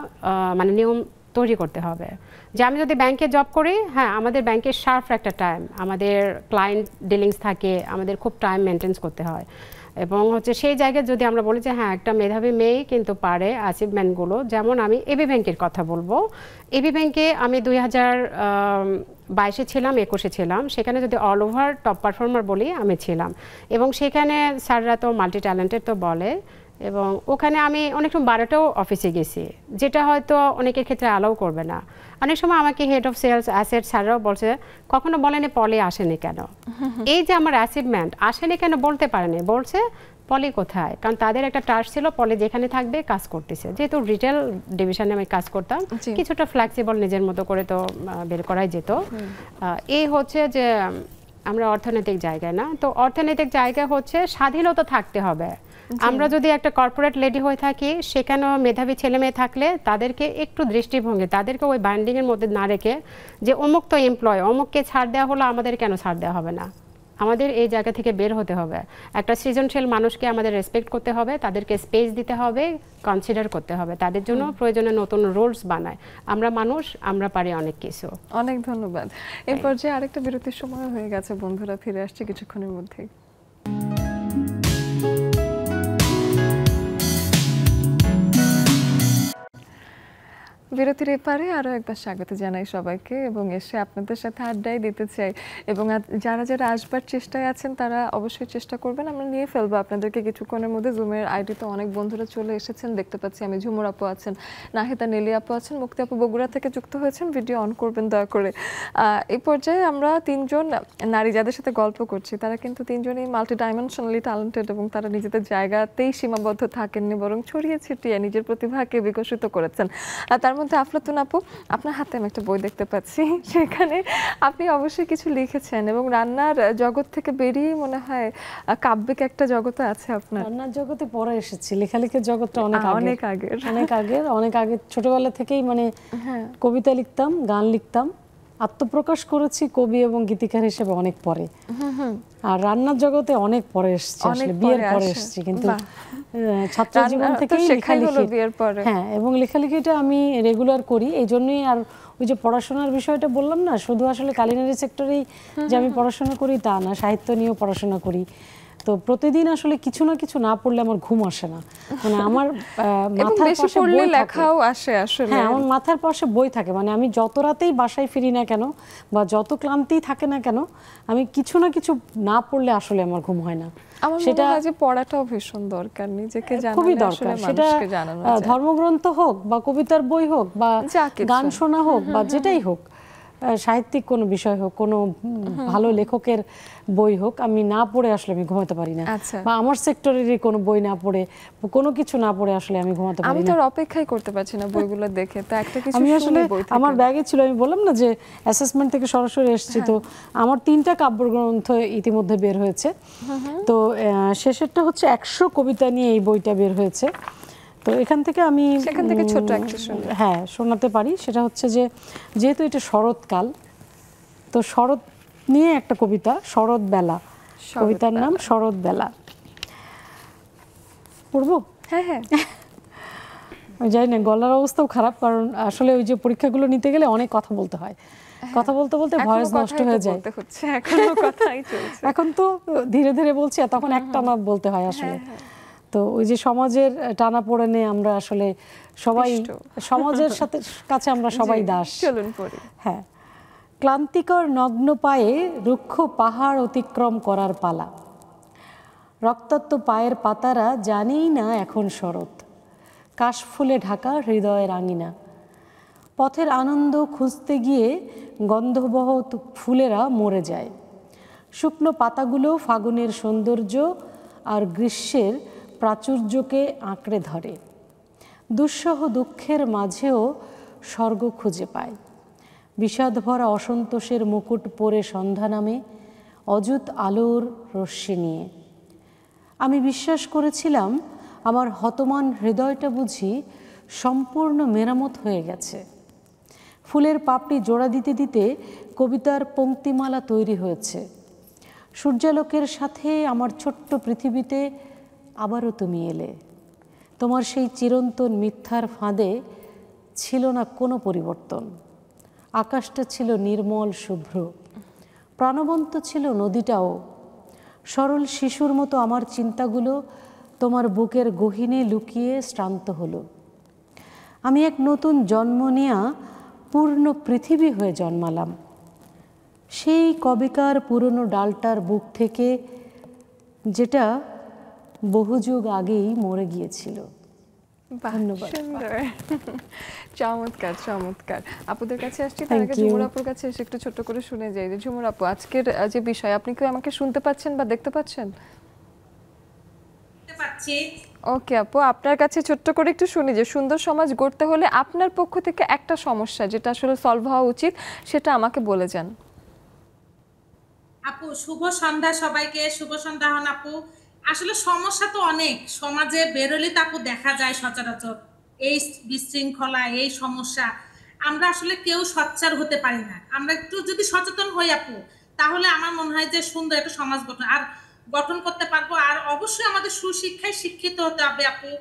মানে নিয়ম তৈরি করতে হবে। যে আমি যদি ব্যাংকে জব করি, হ্যাঁ আমাদের ব্যাংকের শার্প একটা টাইম, আমাদের ক্লায়েন্ট ডিলিংস থাকে, আমাদের খুব টাইম মেনটেন্স করতে হয়, এবং হচ্ছে সেই জায়গায় যদি আমরা বলি যে হ্যাঁ একটা মেধাবী মেয়ে কিন্তু পারে অ্যাচিভমেন্টগুলো, যেমন আমি এবি ব্যাংকের কথা বলবো। এবি ব্যাংকে আমি 2022-এ ছিলাম, 21-এ ছিলাম, সেখানে যদি অল ওভার টপ পারফর্মার বলি আমি ছিলাম, এবং সেখানে স্যাররা তো মাল্টি ট্যালেন্টেড তো বলে, এবং ওখানে আমি অনেক সময় 12টাও অফিসে গেছি, যেটা হয়তো অনেকের ক্ষেত্রে অ্যালাউ করবে না। অনেক সময় আমাকে হেড অফ সেলস, অ্যাসেট স্যাররাও বলছে কখনো বলেনি পলি আসেনি কেন, এই যে আমার অ্যাচিভমেন্ট আসেনি কেন বলতে পারেনি, বলছে পলি কোথায়, কারণ তাদের একটা টাস্ক ছিল পলি যেখানে থাকবে কাজ করতেছে। যেহেতু রিটেল ডিভিশনে আমি কাজ করতাম, কিছুটা ফ্লেক্সিবল নিজের মতো করে তো বের করাই যেত। এই হচ্ছে যে আমরা অর্থনৈতিক জায়গায় না, তো অর্থনৈতিক জায়গা হচ্ছে স্বাধীনতা থাকতে হবে। আমরা যদি একটা কর্পোরেট লেডি হয়ে থাকি, সেখানেও মেধাবী ছেলে মেয়ে থাকলে তাদেরকে একটু দৃষ্টিভঙ্গি, তাদেরকে ওই বাইন্ডিংয়ের মধ্যে না রেখে যে অমুক তো এমপ্লয়, অমুককে ছাড় দেওয়া হলো, আমাদের কেন ছাড় দেওয়া হবে না, আমাদের এই জায়গা থেকে বের হতে হবে। একটা সৃজনশীল মানুষকে আমাদের রেসপেক্ট করতে হবে, তাদেরকে স্পেস দিতে হবে, কনসিডার করতে হবে, তাদের জন্য প্রয়োজনে নতুন রুলস বানায়। আমরা মানুষ, আমরা পারি অনেক কিছু। অনেক ধন্যবাদ। এই পর্যায়ে আরেকটা বিরতির সময় হয়ে গেছে বন্ধুরা, ফিরে আসছে কিছুক্ষণের মধ্যেই। বিরতির এপারে আরও একবার স্বাগত জানাই সবাইকে, এবং এসে আপনাদের সাথে আড্ডাই দিতে চাই। এবং যারা যারা আসবার চেষ্টায় আছেন তারা অবশ্যই চেষ্টা করবেন, আমরা নিয়ে ফেলবো আপনাদেরকে কিছুক্ষণের মধ্যে। জুমের আইডিতে অনেক বন্ধুরা চলে এসেছেন, দেখতে পাচ্ছি আমি। ঝুমুর আপু আছেন, নাহিদা নেলি আপু আছেন, মুক্তি আপু বগুড়া থেকে যুক্ত হয়েছেন। ভিডিও অন করবেন দয়া করে। এই পর্যায়ে আমরা তিনজন নারী যাদের সাথে গল্প করছি, তারা কিন্তু তিনজনই মাল্টি ডাইমেনশনালি ট্যালেন্টেড, এবং তারা নিজেদের জায়গাতেই সীমাবদ্ধ থাকেননি, বরং ছড়িয়ে ছিটিয়ে নিজের প্রতিভাকে বিকশিত করেছেন। তার মধ্যে আফলাতুন আপু, আপনার হাতে আমি একটা বই দেখতে পাচ্ছি, সেখানে আপনি অবশ্যই কিছু লিখেছেন, এবং রান্নার জগৎ থেকে বেরিয়ে মনে হয় কাব্যিক একটা জগতে আছে আপনার। রান্নার জগতে পরে এসেছি, লেখালেখির জগৎটা অনেক আগে ছোটবেলা থেকেই মানে কবিতা লিখতাম, গান লিখতাম, আত্মপ্রকাশ করেছি কবি এবং গীতিকার হিসেবে অনেক পরে। আর রান্নার জগতে অনেক পরে এসেছি, আসলে বিয়ের পরে এসেছি, কিন্তু ছাত্র জীবন থেকেই লেখালেখি। হ্যাঁ, এবং লেখালেখিটা আমি রেগুলার করি, এই জন্যই। আর ওই যে পড়াশোনার বিষয়টা বললাম না, শুধু আসলে কালিনারি সেক্টরেই যে আমি পড়াশোনা করি তা না, সাহিত্য নিয়েও পড়াশোনা করি। তো প্রতিদিন আসলে কিছু না কিছু না পড়লে আমার ঘুম আসে না, মানে আমার মাথার পাশে বই লেখাও আসে আসলে। হ্যাঁ, আমার মাথার পাশে বই থাকে, মানে আমি যত রাতেই বাসায় ফিরি না কেন বা যত ক্লান্তি থাকে না কেন, আমি কিছু না কিছু না পড়লে আসলে আমার ঘুম হয় না। সেটা যে পড়াটাও ভীষণ দরকার, নিজেকে জানানো খুবই দরকার। সেটা ধর্মগ্রন্থ হোক বা কবিতার বই হোক বা গান শোনা হোক বা যেটাই হোক, সাহিত্যিক কোনো বিষয় হোক, কোনো ভালো লেখকের বই হোক, আমি না পড়ে আসলে আমি ঘুমাতে পারি না। বা আমার সেক্টরেরই কোনো বই না পড়ে, কোনো কিছু না পড়ে আসলে আমি ঘুমাতে পারি না। আমি তো অপেক্ষাই করতে পারছি না বইগুলো দেখে। তো একটা কিছু আমি আসলে আমার ব্যাগে ছিল, আমি বললাম না যে অ্যাসেসমেন্ট থেকে সরাসরি এসেছি, তো আমার 3টা কাব্যগ্রন্থ ইতিমধ্যে বের হয়েছে। তো শেষেরটা হচ্ছে 100 কবিতা নিয়ে এই বইটা বের হয়েছে। তো এখান থেকে আমি সেখান থেকে ছোট একটা হ্যাঁ শোনাতে পারি। সেটা হচ্ছে যে, যেহেতু এটা শরৎকাল, তো শরৎ নিয়ে একটা কবিতা, শরৎ বেলা, কবিতার নাম শরৎ বেলা। পড়বো? হ্যাঁ হ্যাঁ। আমি জানি না, গলার অবস্থাও খারাপ, কারণ আসলে ওই যে পরীক্ষাগুলো নিতে গেলে অনেক কথা বলতে হয়, কথা বলতে বলতে ভয়েস নষ্ট হয়ে যায়। এখন তো ধীরে ধীরে বলছি, আর তখন একটানা বলতে হয় আসলে। তো ওই যে সমাজের টানা পড়েনে আমরা আসলে সবাই সমাজের সাথে কাছে আমরা সবাই দাস। হ্যাঁ, ক্লান্তিকর নগ্ন পায়ে রুক্ষ পাহাড় অতিক্রম করার পালা, রক্তাক্ত পায়ের পাতারা জানেই না এখন শরৎ, কাশফুলে ঢাকা হৃদয়ের আঙিনা, পথের আনন্দ খুঁজতে গিয়ে গন্ধবহ ফুলেরা মরে যায়, শুকনো পাতাগুলো ফাগুনের সৌন্দর্য আর গ্রীষ্মের প্রাচুর্যকে আঁকড়ে ধরে, দুঃসহ দুঃখের মাঝেও স্বর্গ খুঁজে পায়, বিষাদ ভরা অসন্তোষের মুকুট পরে সন্ধ্যা নামে অযুত আলোর রশ্মি নিয়ে। আমি বিশ্বাস করেছিলাম আমার হতমান হৃদয়টা বুঝি সম্পূর্ণ মেরামত হয়ে গেছে, ফুলের পাপড়ি জোড়া দিতে দিতে কবিতার পংক্তিমালা তৈরি হয়েছে, সূর্যালোকের সাথে আমার ছোট্ট পৃথিবীতে আবারও তুমি এলে, তোমার সেই চিরন্তন মিথ্যার ফাঁদে ছিল না কোনো পরিবর্তন, আকাশটা ছিল নির্মল শুভ্র, প্রাণবন্ত ছিল নদীটাও, সরল শিশুর মতো আমার চিন্তাগুলো তোমার বুকের গহীনে লুকিয়ে শ্রান্ত হলো, আমি এক নতুন জন্ম নেয়া পূর্ণ পৃথিবী হয়ে জন্মালাম, সেই কবেকার পুরনো ডালটার বুক থেকে যেটা বহু যুগ আগেই মরে গিয়েছিল। ধন্যবাদ। চমৎকার চমৎকার। আপুদের কাছে আসছি, তার আগে ঝুমুর আপুর কাছে এসে একটু ছোট্ট করে শুনে যাই। যে ঝুমুর আপু, আজকের যে বিষয়, আপনি কি আমাকে শুনতে পাচ্ছেন বা দেখতে পাচ্ছেন? ওকে আপু, আপনার কাছে ছোট্ট করে একটু শুনি যে সুন্দর সমাজ গড়তে হলে আপনার পক্ষ থেকে একটা সমস্যা যেটা আসলে সলভ হওয়া উচিত সেটা আমাকে বলে যান। আপু শুভ সন্ধ্যা সবাইকে, শুভ সন্ধ্যা হন আপু। আসলে সমস্যা তো অনেক, সমাজে বেরোলে তাকে দেখা যায় সচরাচর এই বিশৃঙ্খলা, এই সমস্যা। আমরা আসলে কেউ সোচ্চার হতে পারি না। আমরা একটু যদি সচেতন হই আপু, তাহলে আমার মনে হয় যে সুন্দর একটা সমাজ গঠন করতে পারবো। আর অবশ্যই আমাদের সুশিক্ষায় শিক্ষিত হতে হবে আপু,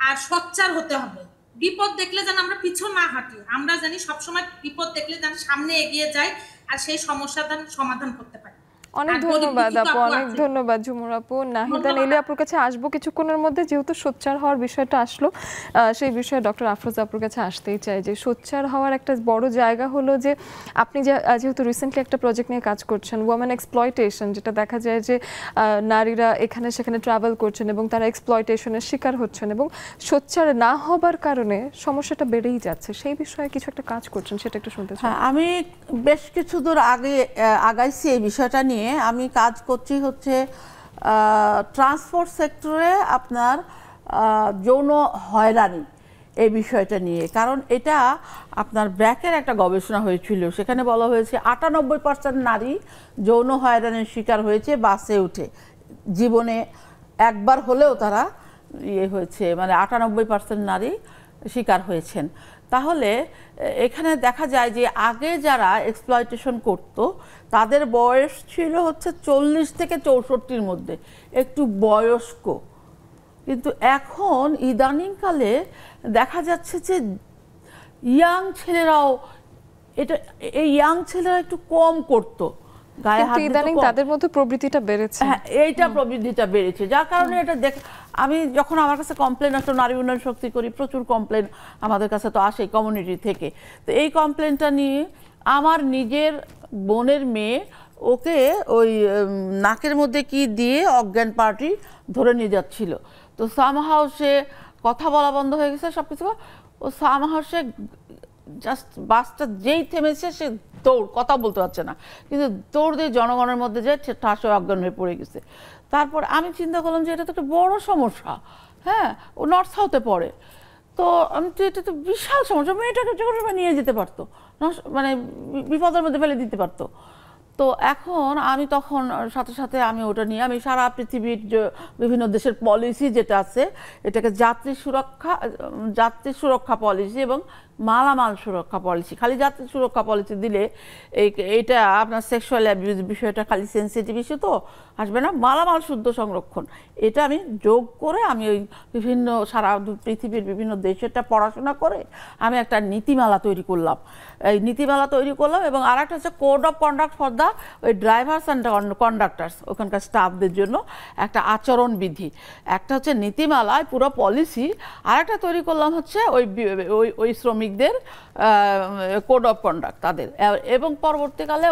আর সোচ্চার হতে হবে। বিপদ দেখলে যেন আমরা পিছু না হাঁটি, আমরা জানি সবসময় বিপদ দেখলে যেন সামনে এগিয়ে যাই আর সেই সমস্যার সমাধান করতে পারি। অনেক ধন্যবাদ আপু, অনেক ধন্যবাদ ঝুমুর আপু। নাহিদা নীলি আপুর কাছে আসবো কিছুক্ষণের মধ্যে, যেহেতু সোচ্চার হওয়ার বিষয়টা আসলো সেই বিষয়ে ডক্টর আফরোজা আপুর কাছে আসতেই চাই যে সোচ্চার হওয়ার একটা বড় জায়গা হলো যে আপনি যেহেতু রিসেন্টলি একটা প্রজেক্ট নিয়ে কাজ করছেন, ওয়ামেন এক্সপ্লয়টেশন, যেটা দেখা যায় যে নারীরা এখানে সেখানে ট্রাভেল করছেন এবং তারা এক্সপ্লয়টেশনের শিকার হচ্ছেন এবং সোচ্চার না হবার কারণে সমস্যাটা বেড়েই যাচ্ছে। সেই বিষয়ে কিছু একটা কাজ করছেন, সেটা একটু শুনতে চাই। আমি বেশ কিছু দূর আগাইছি এই বিষয়টা নিয়ে। আমি কাজ করছি হচ্ছে ট্রান্সপোর্ট সেক্টরে আপনার যৌন হয়রানি এই বিষয়টা নিয়ে। কারণ এটা আপনার ব্র্যাকের একটা গবেষণা হয়েছিল, সেখানে বলা হয়েছে 98% নারী যৌন হয়রানির শিকার হয়েছে বাসে উঠে, জীবনে একবার হলেও তারা হয়েছে, মানে 98% নারী শিকার হয়েছেন। তাহলে এখানে দেখা যায় যে আগে যারা এক্সপ্লয়টেশন করত তাদের বয়স ছিল হচ্ছে 40 থেকে 64-র মধ্যে, একটু বয়স্ক। কিন্তু এখন ইদানিংকালে দেখা যাচ্ছে যে ইয়াং ছেলেরাও এই ইয়াং ছেলেরা একটু কম করতো, তাদের মধ্যে প্রবৃত্তিটা বেড়েছে। হ্যাঁ, এইটা প্রবৃত্তিটা বেড়েছে, যার কারণে এটা আমি যখন আমার কাছে কমপ্লেন একটা নারী উন্নয়ন শক্তি করি, প্রচুর কমপ্লেন আমাদের কাছে তো আসে কমিউনিটি থেকে। তো এই কমপ্লেনটা নিয়ে আমার নিজের বোনের মেয়ে, ওকে ওই নাকের মধ্যে কি দিয়ে অজ্ঞান পার্টি ধরে নিয়ে যাচ্ছিল। তো সামহাও সে কথা বলা বন্ধ হয়ে গেছে সব কিছু। ও সামহাও সে জাস্ট বাসটা যেই থেমেছে সে কথা বলতে পারছে না, কিন্তু দৌড় দিয়ে জনগণের মধ্যে যায়, সে ঠাস হয়ে অজ্ঞান হয়ে পড়ে গেছে। তারপর আমি চিন্তা করলাম যে এটা তো একটা বড় সমস্যা। হ্যাঁ, ও নর্থ সাউথে পড়ে, তো আমি তো এটা তো বিশাল সমস্যা। মেয়েটাকে যে কোনো সময় নিয়ে যেতে পারতো, মানে বিপদের মধ্যে ফেলে দিতে পারতো। তো এখন আমি তখন সাথে সাথে আমি ওটা নিয়ে আমি সারা পৃথিবীর যে বিভিন্ন দেশের পলিসি যেটা আছে, এটাকে যাত্রী সুরক্ষা পলিসি এবং মালামাল সুরক্ষা পলিসি। খালি যাত্রী সুরক্ষা পলিসি দিলে এইটা আপনার সেক্সুয়াল অ্যাবিউজ বিষয়টা খালি সেন্সিটিভ ইস্যু তো আসবে না। মালামাল শুদ্ধ সংরক্ষণ, এটা আমি যোগ করে আমি ওই বিভিন্ন সারা পৃথিবীর বিভিন্ন দেশেরটা পড়াশোনা করে আমি একটা নীতিমালা তৈরি করলাম। এই নীতিমালা তৈরি করলাম এবং আর একটা হচ্ছে code of conduct for the ওই ড্রাইভার্স অ্যান্ড কন্ডাক্টার্স, ওখানকার স্টাফদের জন্য একটা আচরণ বিধি, একটা হচ্ছে নীতিমালায় পুরো পলিসি। আর একটা তৈরি করলাম হচ্ছে ওই শ্রমিকদের কোড অফ কন্ডাক্ট তাদের, এবং পরবর্তীকালে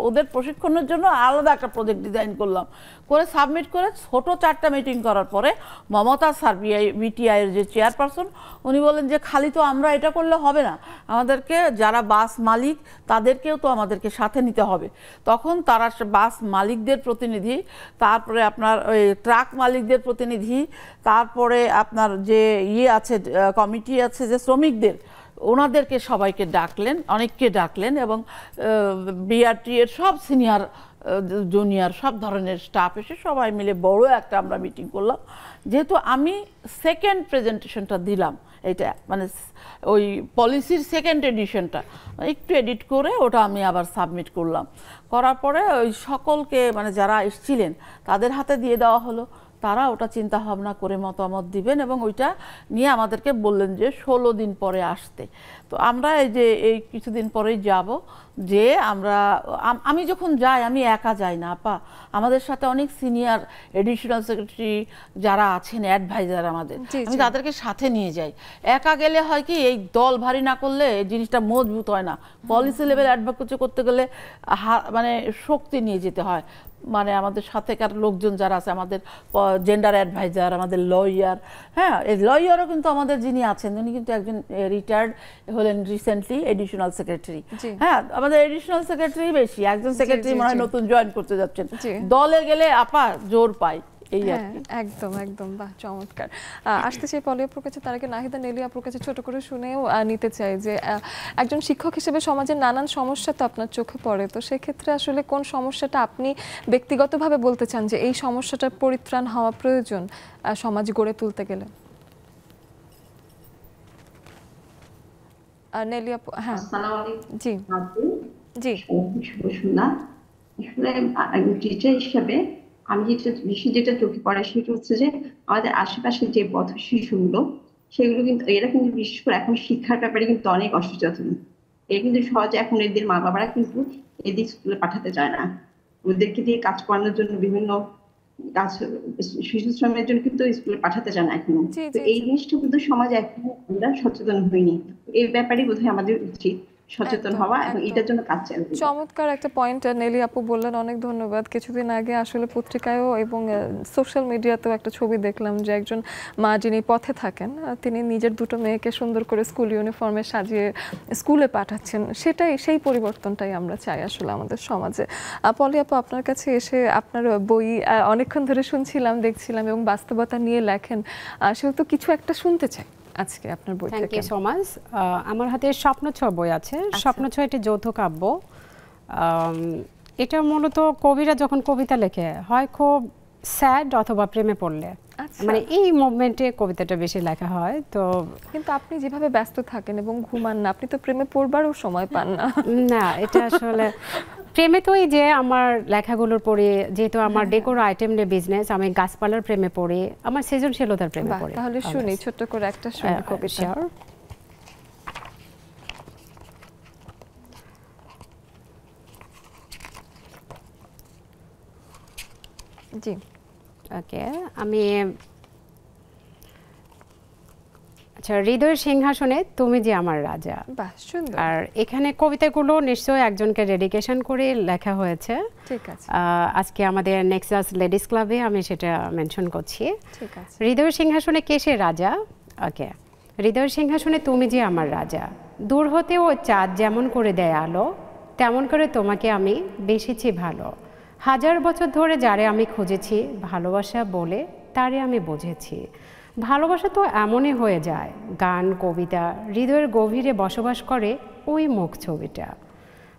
ওদের প্রশিক্ষণের জন্য আলাদা একটা প্রজেক্ট ডিজাইন করলাম, করে সাবমিট করে ছোট 4টা মিটিং করার পরে মমতা স্যার বিটিআইয়ের যে চেয়ারপারসন, উনি বলেন যে খালি তো আমরা এটা করলে হবে না, আমাদেরকে যারা বাস মালিক তাদেরকেও তো আমাদেরকে সাথে নিতে হবে। তখন তারা বাস মালিকদের প্রতিনিধি, তারপরে আপনার ওই ট্রাক মালিকদের প্রতিনিধি, তারপরে আপনার যে আছে কমিটি আছে যে শ্রমিকদের, ওনাদেরকে সবাইকে ডাকলেন, অনেককে ডাকলেন, এবং বিআরটি এর সব সিনিয়র জুনিয়র সব ধরনের স্টাফ এসে সবাই মিলে বড় একটা আমরা মিটিং করলাম। যেহেতু আমি সেকেন্ড প্রেজেন্টেশনটা দিলাম, এটা মানে ওই পলিসির সেকেন্ড এডিশনটা একটু এডিট করে ওটা আমি আবার সাবমিট করলাম। করার পরে ওই সকলকে মানে যারা এসেছিলেন তাদের হাতে দিয়ে দেওয়া হলো, তারা ওটা চিন্তা ভাবনা করে মতামত দিবেন এবং ওইটা নিয়ে আমাদেরকে বললেন যে 16 দিন পরে আসতে। তো আমরা এই কিছুদিন পরেই যাব, যে আমি যখন যাই আমি একা যাই না আপা, আমাদের সাথে অনেক সিনিয়র এডিশনাল সেক্রেটারি যারা আছেন, অ্যাডভাইজার আমাদের, আমি তাদেরকে সাথে নিয়ে যাই। একা গেলে হয় কি, এই দল ভারী না করলে জিনিসটা মজবুত হয় না। পলিসি লেভেল অ্যাডভোকেসি করতে গেলে মানে শক্তি নিয়ে যেতে হয়। মানে আমাদের সাথেকার লোকজন যারা আছে, আমাদের জেন্ডার অ্যাডভাইজার, আমাদের লয়ার, হ্যাঁ এই লয়ারও কিন্তু আমাদের যিনি আছেন উনি কিন্তু একজন রিটায়ার্ড হলেন রিসেন্টলি এডিশনাল সেক্রেটারি। হ্যাঁ, আমাদের এডিশনাল সেক্রেটারি বেশি, একজন সেক্রেটারি মনে হয় নতুন জয়েন করতে যাচ্ছেন। দলে গেলে আপা জোর পাই, এই আর হ্যাঁ, কি। একদম একদম, বাহ চমৎকার। আসতে চাই পলি আপুর কাছে, তার আগে নাহিদা নেলি আপুর কাছে ছোট করে শুনেও নিতে চাই যে একজন শিক্ষক হিসেবে সমাজের নানান সমস্যা তো আপনার চোখে পড়ে, তো সেক্ষেত্রে আসলে কোন সমস্যাটা আপনি ব্যক্তিগতভাবে বলতে চান যে এই সমস্যাটার পরিত্রাণ হওয়া প্রয়োজন সমাজ গড়ে তুলতে গেলে? নেলি আপু, হ্যাঁ। আসসালামু আলাইকুম জি আপু। জি শুভ সন্ধ্যা। আসলে টিচার হিসেবে আমি যেটা চোখে পড়ে সেটা হচ্ছে যে আমাদের আশেপাশে যে পথ শিশুগুলো, সেগুলো কিন্তু এরা কিন্তু বিশেষ করে এখন শিক্ষার ব্যাপারে কিন্তু অনেক অসচেতন। এরা কিন্তু সহজে এখন এদের মা বাবারা কিন্তু এদের স্কুলে পাঠাতে চায় না, ওদেরকে দিয়ে কাজ করানোর জন্য বিভিন্ন কাজ, শিশু শ্রমের জন্য কিন্তু স্কুলে পাঠাতে চায় না এখনো। জি তো জি এই জিনিসটা কিন্তু সমাজে এখনো আমরা সচেতন হইনি। এই ব্যাপারে বোধহয় আমাদের উচিত সচেতন একদম হওয়া এবং একদম এটার জন্য কাজ চালানো। চমৎকার একটা পয়েন্ট নেলি আপু বললেন, অনেক ধন্যবাদ। কিছুদিন আগে আসলে পত্রিকায়ও এবং সোশ্যাল মিডিয়াতেও একটা ছবি দেখলাম যে একজন মা যিনি পথে থাকেন, তিনি নিজের দুটো মেয়েকে সুন্দর করে স্কুল ইউনিফর্মে সাজিয়ে স্কুলে পাঠাচ্ছেন। সেই পরিবর্তনটাই আমরা চাই আসলে আমাদের সমাজে। পলি আপু, আপনার কাছে এসে আপনার বই অনেকক্ষণ ধরে শুনছিলাম, দেখছিলাম এবং বাস্তবতা নিয়ে লেখেন, সেহেতু কিছু একটা শুনতে চাই আজকে আপনার বই থ্যাংক থেকে। You so much. আমার হাতে স্বপ্নছোয়া বই আছে। স্বপ্নছোয়া একটি যৌথ কাব্য। এটা মূলত কবিরা যখন কবিতা লেখে হয় খুব স্যাড অথবা প্রেমে পড়লে, মানে এই মুভমেন্টে কবিতাটা বেশি লেখা হয়। তো কিন্তু আপনি যেভাবে ব্যস্ত থাকেন এবং ঘুমান না, আপনি তো প্রেমে পড়বারও সময় পান না। না, এটা আসলে প্রেমে তো এই যে আমার লেখাগুলোর পড়ে, যেহেতু আমার ডেকোর আইটেম নিয়ে বিজনেস, আমি গাছপালার প্রেমে পড়ি, আমার সৃজনশীলতার প্রেমে বাহ, পড়ি। তাহলে শুনি ছোট্ট করে একটা শুনি কবিতা। শিওর। জি ওকে, আমি আচ্ছা, হৃদয়ের সিংহাসনে তুমি যে আমার রাজা। বাহ, সুন্দর। আর এখানে কবিতাগুলো নিশ্চয়ই একজনকে ডেডিকেশন করে লেখা হয়েছে। ঠিক আছে আজকে আমাদের নেক্সাস লেডিস ক্লাবে আমি সেটা মেনশন করছি। ঠিক আছে। হৃদয়ের সিংহাসনে কে সে রাজা? ওকে, হৃদয়ের সিংহাসনে তুমি যে আমার রাজা, দূর হতে ও চাঁদ যেমন করে দেয় আলো, তেমন করে তোমাকে আমি বেসেছি ভালো। হাজার বছর ধরে যারে আমি খুঁজেছি ভালোবাসা বলে, তারে আমি বুঝেছি। ভালোবাসা তো এমনই হয়ে যায়, গান কবিতা হৃদয়ের গভীরে বসবাস করে ওই মুখ ছবিটা।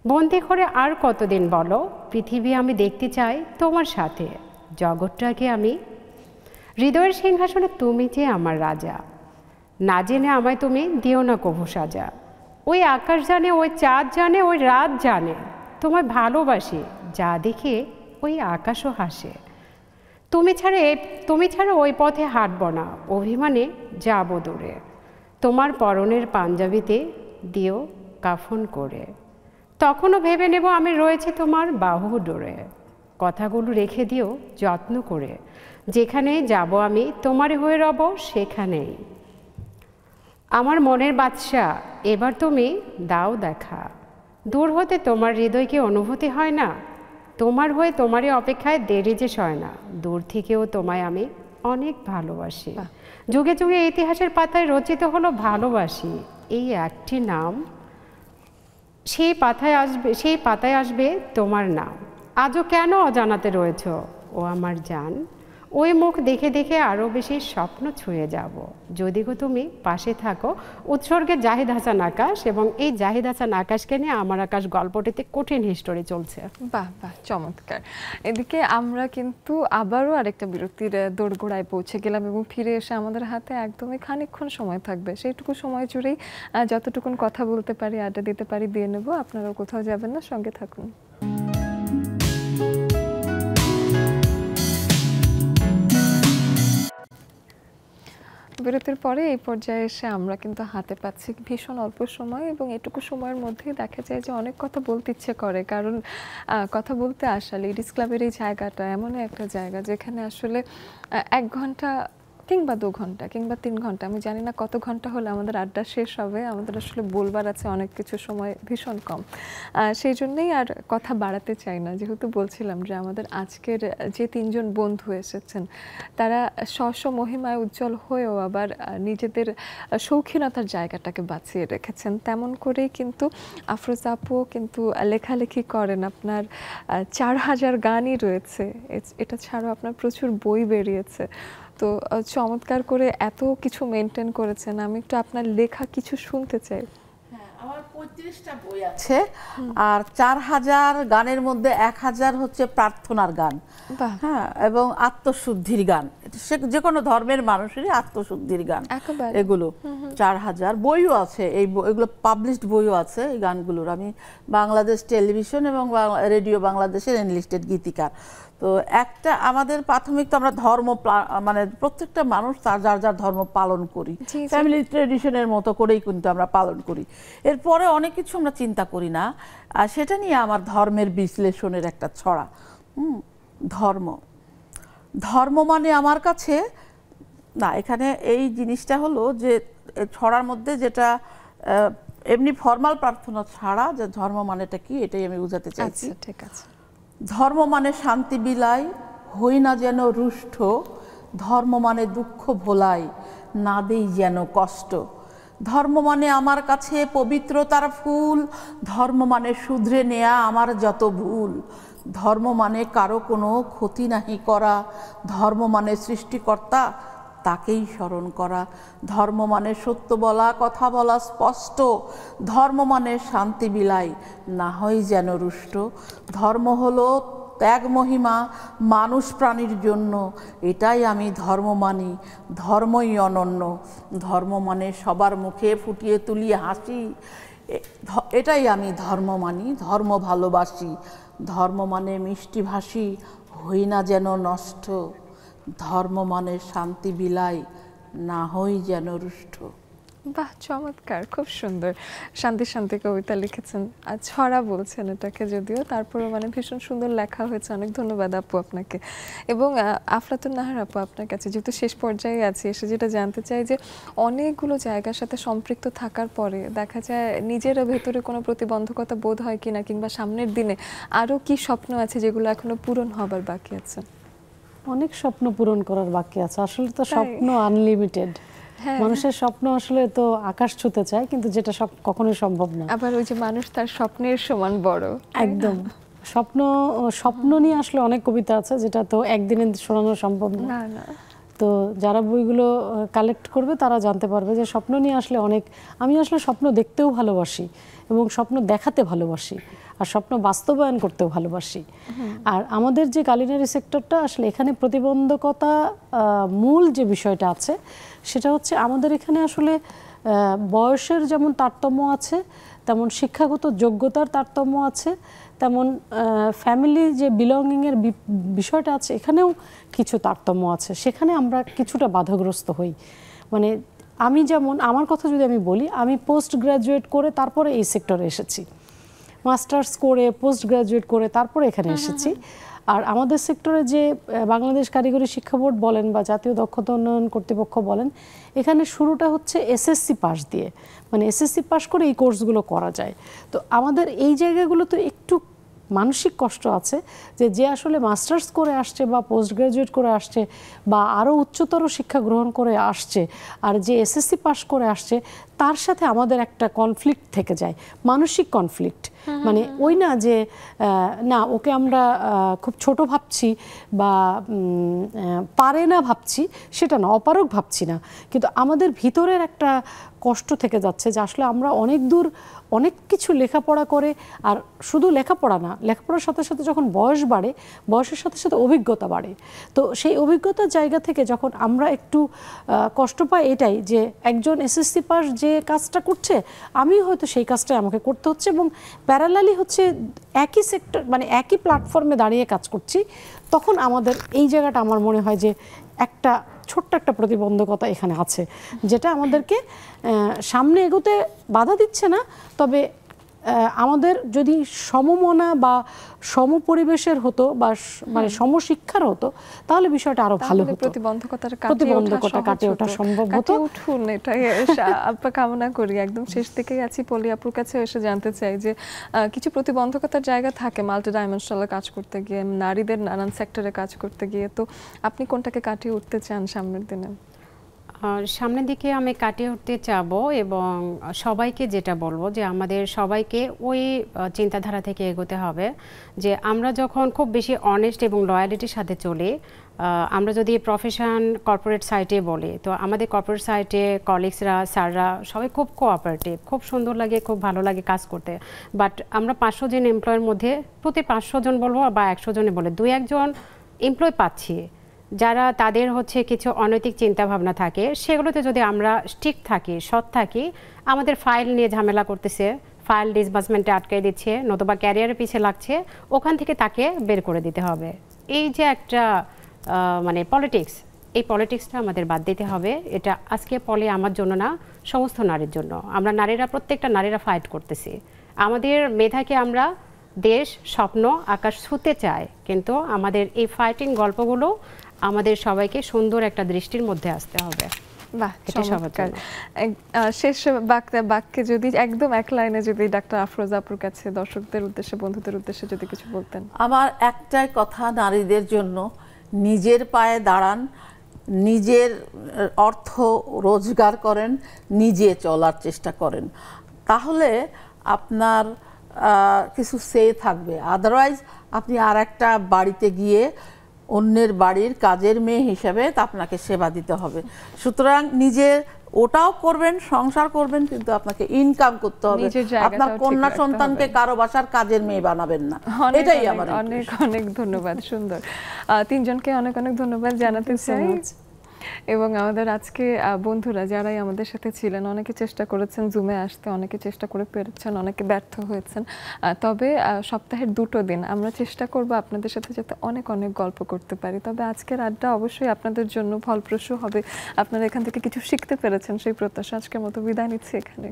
বন্দি করে আর কতদিন বলো, পৃথিবী আমি দেখতে চাই তোমার সাথে, জগৎটাকে আমি। হৃদয়ের সিংহাসনে তুমি যে আমার রাজা, না জেনে আমায় তুমি দিও না কভু সাজা। ওই আকাশ জানে, ওই চাঁদ জানে, ওই রাত জানে, তোমায় ভালোবাসি যা দেখে ওই আকাশও হাসে। তুমি ছাড়া ওই পথে হাঁটব না, অভিমানে যাব দূরে। তোমার পরনের পাঞ্জাবিতে দিও কাফন করে, তখনও ভেবে নেব আমি রয়েছি তোমার বাহু ডোরে। কথাগুলো রেখে দিও যত্ন করে, যেখানে যাব আমি তোমার হয়ে রব সেখানেই। আমার মনের বাদশা এবার তুমি দাও দেখা, দূর হতে তোমার হৃদয়কে অনুভূতি হয় না, তোমার হয়ে তোমারই অপেক্ষায় দেরি যে সয় না, দূর থেকেও তোমায় আমি অনেক ভালোবাসি। যুগে যুগে ইতিহাসের পাতায় রচিত হলো ভালোবাসি এই একটি নাম, সেই পাতায় আসবে তোমার নাম। আজও কেন অজানাতে রয়েছ ও আমার জান, ওই মুখ দেখে দেখে আরও বেশি স্বপ্ন ছুঁয়ে যাব, যদি গো তুমি পাশে থাকো। উৎসর্গের জাহিদ হাসান আকাশ, এবং এই জাহিদ হাসান আকাশকে নিয়ে আমার আকাশ গল্পটিতে কঠিন হিস্টোরি চলছে। বাহ বাহ, চমৎকার। এদিকে আমরা কিন্তু আবারও আরেকটা বিরতির দোরগোড়ায় পৌঁছে গেলাম এবং ফিরে এসে আমাদের হাতে একদমই খানিকক্ষণ সময় থাকবে। সেইটুকু সময় জুড়েই যতটুকুন কথা বলতে পারি, আড্ডা দিতে পারি দিয়ে নেব। আপনারাও কোথাও যাবেন না, সঙ্গে থাকুন। বিরতির পরে এই পর্যায়ে এসে আমরা কিন্তু হাতে পাচ্ছি ভীষণ অল্প সময়, এবং এটুকু সময়ের মধ্যেই দেখা যায় যে অনেক কথা বলতে ইচ্ছে করে, কারণ কথা বলতে আসা লেডিস ক্লাবের এই জায়গাটা এমন একটা জায়গা যেখানে আসলে 1 ঘন্টা কিংবা 2 ঘন্টা কিংবা 3 ঘন্টা, আমি জানি না কত ঘন্টা হলে আমাদের আড্ডা শেষ হবে। আমাদের আসলে বলবার আছে অনেক কিছু, সময় ভীষণ কম। সেই জন্যই আর কথা বাড়াতে চাই না। যেহেতু বলছিলাম যে আমাদের আজকের যে 3 জন বন্ধু এসেছেন তারা স্ব মহিমায় উজ্জ্বল হয়েও আবার নিজেদের শৌখিনতার জায়গাটাকে বাঁচিয়ে রেখেছেন। তেমন করেই কিন্তু আফরোজা আপুও কিন্তু লেখালেখি করেন। আপনার 4000 গানই রয়েছে, এটা ছাড়াও আপনার প্রচুর বই বেরিয়েছে। তো চমৎকার করে এত কিছু মেনটেন করেছেন। আমি একটু আপনার লেখা কিছু শুনতে চাই। আমার 35টা বই আছে, আর 4000 গানের মধ্যে 1000 হচ্ছে প্রার্থনার গান, হ্যাঁ, এবং আত্মশুদ্ধির গান। সে যে কোনো ধর্মের মানুষেরই আত্মশুদ্ধির গান এগুলো। 4000 বইও আছে, এগুলো পাবলিশড বইও আছে এই গানগুলোর। আমি বাংলাদেশ টেলিভিশন এবং রেডিও বাংলাদেশের এনলিস্টেড গীতিকার। তো একটা আমাদের প্রাথমিক তো আমরা ধর্ম, মানে প্রত্যেকটা মানুষ তার যার যার ধর্ম পালন করি, ফ্যামিলি ট্রেডিশনের মতো করেই কিন্তু আমরা পালন করি। এরপরে অনেক কিছু আমরা চিন্তা করি না, আর সেটা নিয়ে আমার ধর্মের বিশ্লেষণের একটা ছড়া। ধর্ম মানে আমার কাছে না, এখানে এই জিনিসটা হলো যে ছড়ার মধ্যে যেটা এমনি ফর্মাল প্রার্থনা ছাড়া যে ধর্ম মানেটা কি এটাই আমি বুঝাতে চাইছি। ঠিক আছে। ধর্ম মানে শান্তি বিলাই, হই না যেন রুষ্ট। ধর্ম মানে দুঃখ ভোলাই, না দেই যেন কষ্ট। ধর্ম মানে আমার কাছে পবিত্রতার ফুল। ধর্ম মানে শুধরে নেয়া আমার যত ভুল। ধর্ম মানে কারো কোনো ক্ষতি নাহি করা। ধর্ম মানে সৃষ্টিকর্তা তাকেই স্মরণ করা। ধর্ম মানে সত্য বলা, কথা বলা স্পষ্ট। ধর্ম মানে শান্তি বিলাই, না হয় যেন রুষ্ট। ধর্ম হলো ত্যাগ মহিমা মানুষ প্রাণীর জন্য, এটাই আমি ধর্ম মানি, ধর্মই অনন্য। ধর্ম মানে সবার মুখে ফুটিয়ে তুলি হাসি, এটাই আমি ধর্ম মানি, ধর্ম ভালোবাসি। ধর্ম মানে মিষ্টি ভাষী, হই না যেন নষ্ট। ধর্ম মানে শান্তি বিলাই, না হই যেন রুষ্ট। বাহ, চমৎকার, খুব সুন্দর। শান্তি শান্তি কবিতা লিখেছেন, আর ছড়া বলছেন এটাকে, যদিও তারপরেও মানে ভীষণ সুন্দর লেখা হয়েছে। অনেক ধন্যবাদ আপু আপনাকে। এবং আফলাতুন নাহার আপু, আপনার কাছে যেহেতু শেষ পর্যায়ে আছি, এসে যেটা জানতে চাই যে অনেকগুলো জায়গার সাথে সম্পৃক্ত থাকার পরে দেখা যায় নিজের ভেতরে কোনো প্রতিবন্ধকতা বোধ হয় কিনা, কিংবা সামনের দিনে আরও কি স্বপ্ন আছে যেগুলো এখনো পূরণ হবার বাকি আছে? অনেক স্বপ্ন পূরণ করার বাকি আছে। আসলে তো স্বপ্ন আনলিমিটেড। মানুষের স্বপ্ন আসলে তো আকাশ ছুঁতে চায়, কিন্তু যেটা কখনোই সম্ভব না। আবার ওই যে মানুষ তার স্বপ্নের সমান বড়, একদম। স্বপ্ন নিয়ে আসলে অনেক কবিতা আছে যেটা তো একদিনে শোনানো সম্ভব না। তো যারা বইগুলো কালেক্ট করবে তারা জানতে পারবে যে স্বপ্ন নিয়ে আসলে অনেক। আমি আসলে স্বপ্ন দেখতেও ভালোবাসি এবং স্বপ্ন দেখাতে ভালোবাসি, আর স্বপ্ন বাস্তবায়ন করতেও ভালোবাসি। আর আমাদের যে কালিনারি সেক্টরটা, আসলে এখানে প্রতিবন্ধকতা মূল যে বিষয়টা আছে সেটা হচ্ছে আমাদের এখানে আসলে বয়সের যেমন তারতম্য আছে, তেমন শিক্ষাগত যোগ্যতার তারতম্য আছে, তেমন ফ্যামিলি যে বিলঙ্গিংয়ের বিষয়টা আছে এখানেও কিছু তারতম্য আছে। সেখানে আমরা কিছুটা বাধাগ্রস্ত হই। মানে আমি যেমন, আমার কথা যদি আমি বলি, আমি পোস্ট গ্র্যাজুয়েট করে তারপরে এই সেক্টরে এসেছি, মাস্টার্স করে পোস্ট গ্র্যাজুয়েট করে তারপরে এখানে এসেছি। আর আমাদের সেক্টরে যে বাংলাদেশ কারিগরি শিক্ষা বোর্ড বলেন বা জাতীয় দক্ষতা উন্নয়ন কর্তৃপক্ষ বলেন, এখানে শুরুটা হচ্ছে এসএসসি পাস দিয়ে, মানে এসএসসি পাস করে এই কোর্সগুলো করা যায়। তো আমাদের এই জায়গাগুলো তো একটু মানসিক কষ্ট আছে যে আসলে মাস্টার্স করে আসছে বা পোস্ট গ্রাজুয়েট করে আসছে বা আরও উচ্চতর শিক্ষা গ্রহণ করে আসছে, আর যে এসএসসি পাস করে আসছে তার সাথে আমাদের একটা কনফ্লিক্ট থেকে যায়, মানসিক কনফ্লিক্ট। মানে ওই না যে না ওকে আমরা খুব ছোট ভাবছি বা পারে না ভাবছি, সেটা না, অপারগ ভাবছি না, কিন্তু আমাদের ভিতরের একটা কষ্ট থেকে যাচ্ছে যে আসলে আমরা অনেক দূর অনেক কিছু লেখাপড়া করে, আর শুধু লেখাপড়া না, লেখাপড়ার সাথে সাথে যখন বয়স বাড়ে, বয়সের সাথে সাথে অভিজ্ঞতা বাড়ে। তো সেই অভিজ্ঞতার জায়গা থেকে যখন আমরা একটু কষ্ট পাই এটাই যে একজন এসএসসি পাস যে কাজটা করছে আমি হয়তো সেই কাজটাই আমাকে করতে হচ্ছে, এবং প্যারালালি হচ্ছে একই সেক্টর, মানে একই প্ল্যাটফর্মে দাঁড়িয়ে কাজ করছি। তখন আমাদের এই জায়গাটা আমার মনে হয় যে একটা ছোট্ট একটা প্রতিবন্ধকতা এখানে আছে, যেটা আমাদেরকে সামনে এগোতে বাধা দিচ্ছে না, তবে আমাদের যদি সমমনা বা সমপরিবেশের হতো বা মানে সমশিক্ষার হতো তাহলে বিষয়টা আরো ভালো হতো, প্রতিবন্ধকতা কাটিয়ে ওঠা সম্ভব হতো। উঠুন, এটাই আপা কামনা করি। একদম শেষ থেকেই আছি, পলি আপুর কাছে এসে জানতে চাই যে কিছু প্রতিবন্ধকতার জায়গা থাকে মাল্টি ডাইমেনশনাল কাজ করতে গিয়ে, নারীদের নানান সেক্টরে কাজ করতে গিয়ে, তো আপনি কোনটাকে কাটিয়ে উঠতে চান সামনের দিনে? সামনের দিকে আমি কাটিয়ে উঠতে চাবো এবং সবাইকে যেটা বলবো যে আমাদের সবাইকে ওই চিন্তাধারা থেকে এগোতে হবে যে আমরা যখন খুব বেশি অনেস্ট এবং লয়ালিটির সাথে চলি, আমরা যদি প্রফেশন কর্পোরেট সাইটে বলি, তো আমাদের কর্পোরেট সাইটে কলিগসরা, স্যাররা সবাই খুব কোঅপারেটিভ, খুব সুন্দর লাগে, খুব ভালো লাগে কাজ করতে। বাট আমরা 500 জন এমপ্লয়ের মধ্যে প্রতি 500 জন বলবো বা 100 জনে বলে 2-1 জন এমপ্লয় পাচ্ছি যারা তাদের হচ্ছে কিছু অনৈতিক চিন্তাভাবনা থাকে, সেগুলোতে যদি আমরা স্ট্রিক্ট থাকি, সৎ থাকি, আমাদের ফাইল নিয়ে ঝামেলা করতেছে, ফাইল ডিসবার্সমেন্টে আটকে দিচ্ছে, নতুবা ক্যারিয়ারের পিছিয়ে লাগছে, ওখান থেকে তাকে বের করে দিতে হবে। এই যে একটা মানে পলিটিক্স, এই পলিটিক্সটা আমাদের বাদ দিতে হবে। এটা আজকে পলি আমার জন্য না, সমস্ত নারীর জন্য। আমরা নারীরা, প্রত্যেকটা নারীরা ফাইট করতেছি। আমাদের মেধাকে আমরা দেশ, স্বপ্ন, আকাশ ছুঁতে চাই, কিন্তু আমাদের এই ফাইটিং গল্পগুলো আমাদের সবাইকে সুন্দর একটা দৃষ্টির মধ্যে আসতে হবে। বাহ, চমৎকার। শেষ বাক্যে যদি একদম এক লাইনে যদি ডাক্তার আফরোজা আপুর কাছে দর্শকদের উদ্দেশ্যে, বন্ধুদের উদ্দেশ্যে যদি কিছু বলতেন। আমার একটাই কথা নারীদের জন্য, নিজের পায়ে দাঁড়ান, নিজের অর্থ রোজগার করেন, নিজে চলার চেষ্টা করেন, তাহলে আপনার কিছু সে থাকবে। আদারওয়াইজ আপনি আর একটা বাড়িতে গিয়ে অন্যের বাড়ির কাজের মেয়ে হিসেবে আপনাকে সেবা দিতে হবে। সুতরাং নিজের ওটাও করবেন, সংসার করবেন, কিন্তু আপনাকে ইনকাম করতে হবে। আপনার কন্যা সন্তানকে কারো বাসার কাজের মেয়ে বানাবেন না। এটাই আমার। অনেক অনেক ধন্যবাদ। সুন্দর, তিনজনকে অনেক অনেক ধন্যবাদ জানাতে চাই। এবং আমাদের আজকে বন্ধুরা যারাই আমাদের সাথে ছিলেন, অনেকে চেষ্টা করেছেন জুমে আসতে, অনেকে চেষ্টা করে পেরেছেন, অনেকে ব্যর্থ হয়েছেন। তবে সপ্তাহের 2টো দিন আমরা চেষ্টা করব আপনাদের সাথে যাতে অনেক অনেক গল্প করতে পারি। তবে আজকের আড্ডা অবশ্যই আপনাদের জন্য ফলপ্রসূ হবে, আপনারা এখান থেকে কিছু শিখতে পেরেছেন সেই প্রত্যাশা। আজকের মতো বিদায় নিচ্ছি এখানে।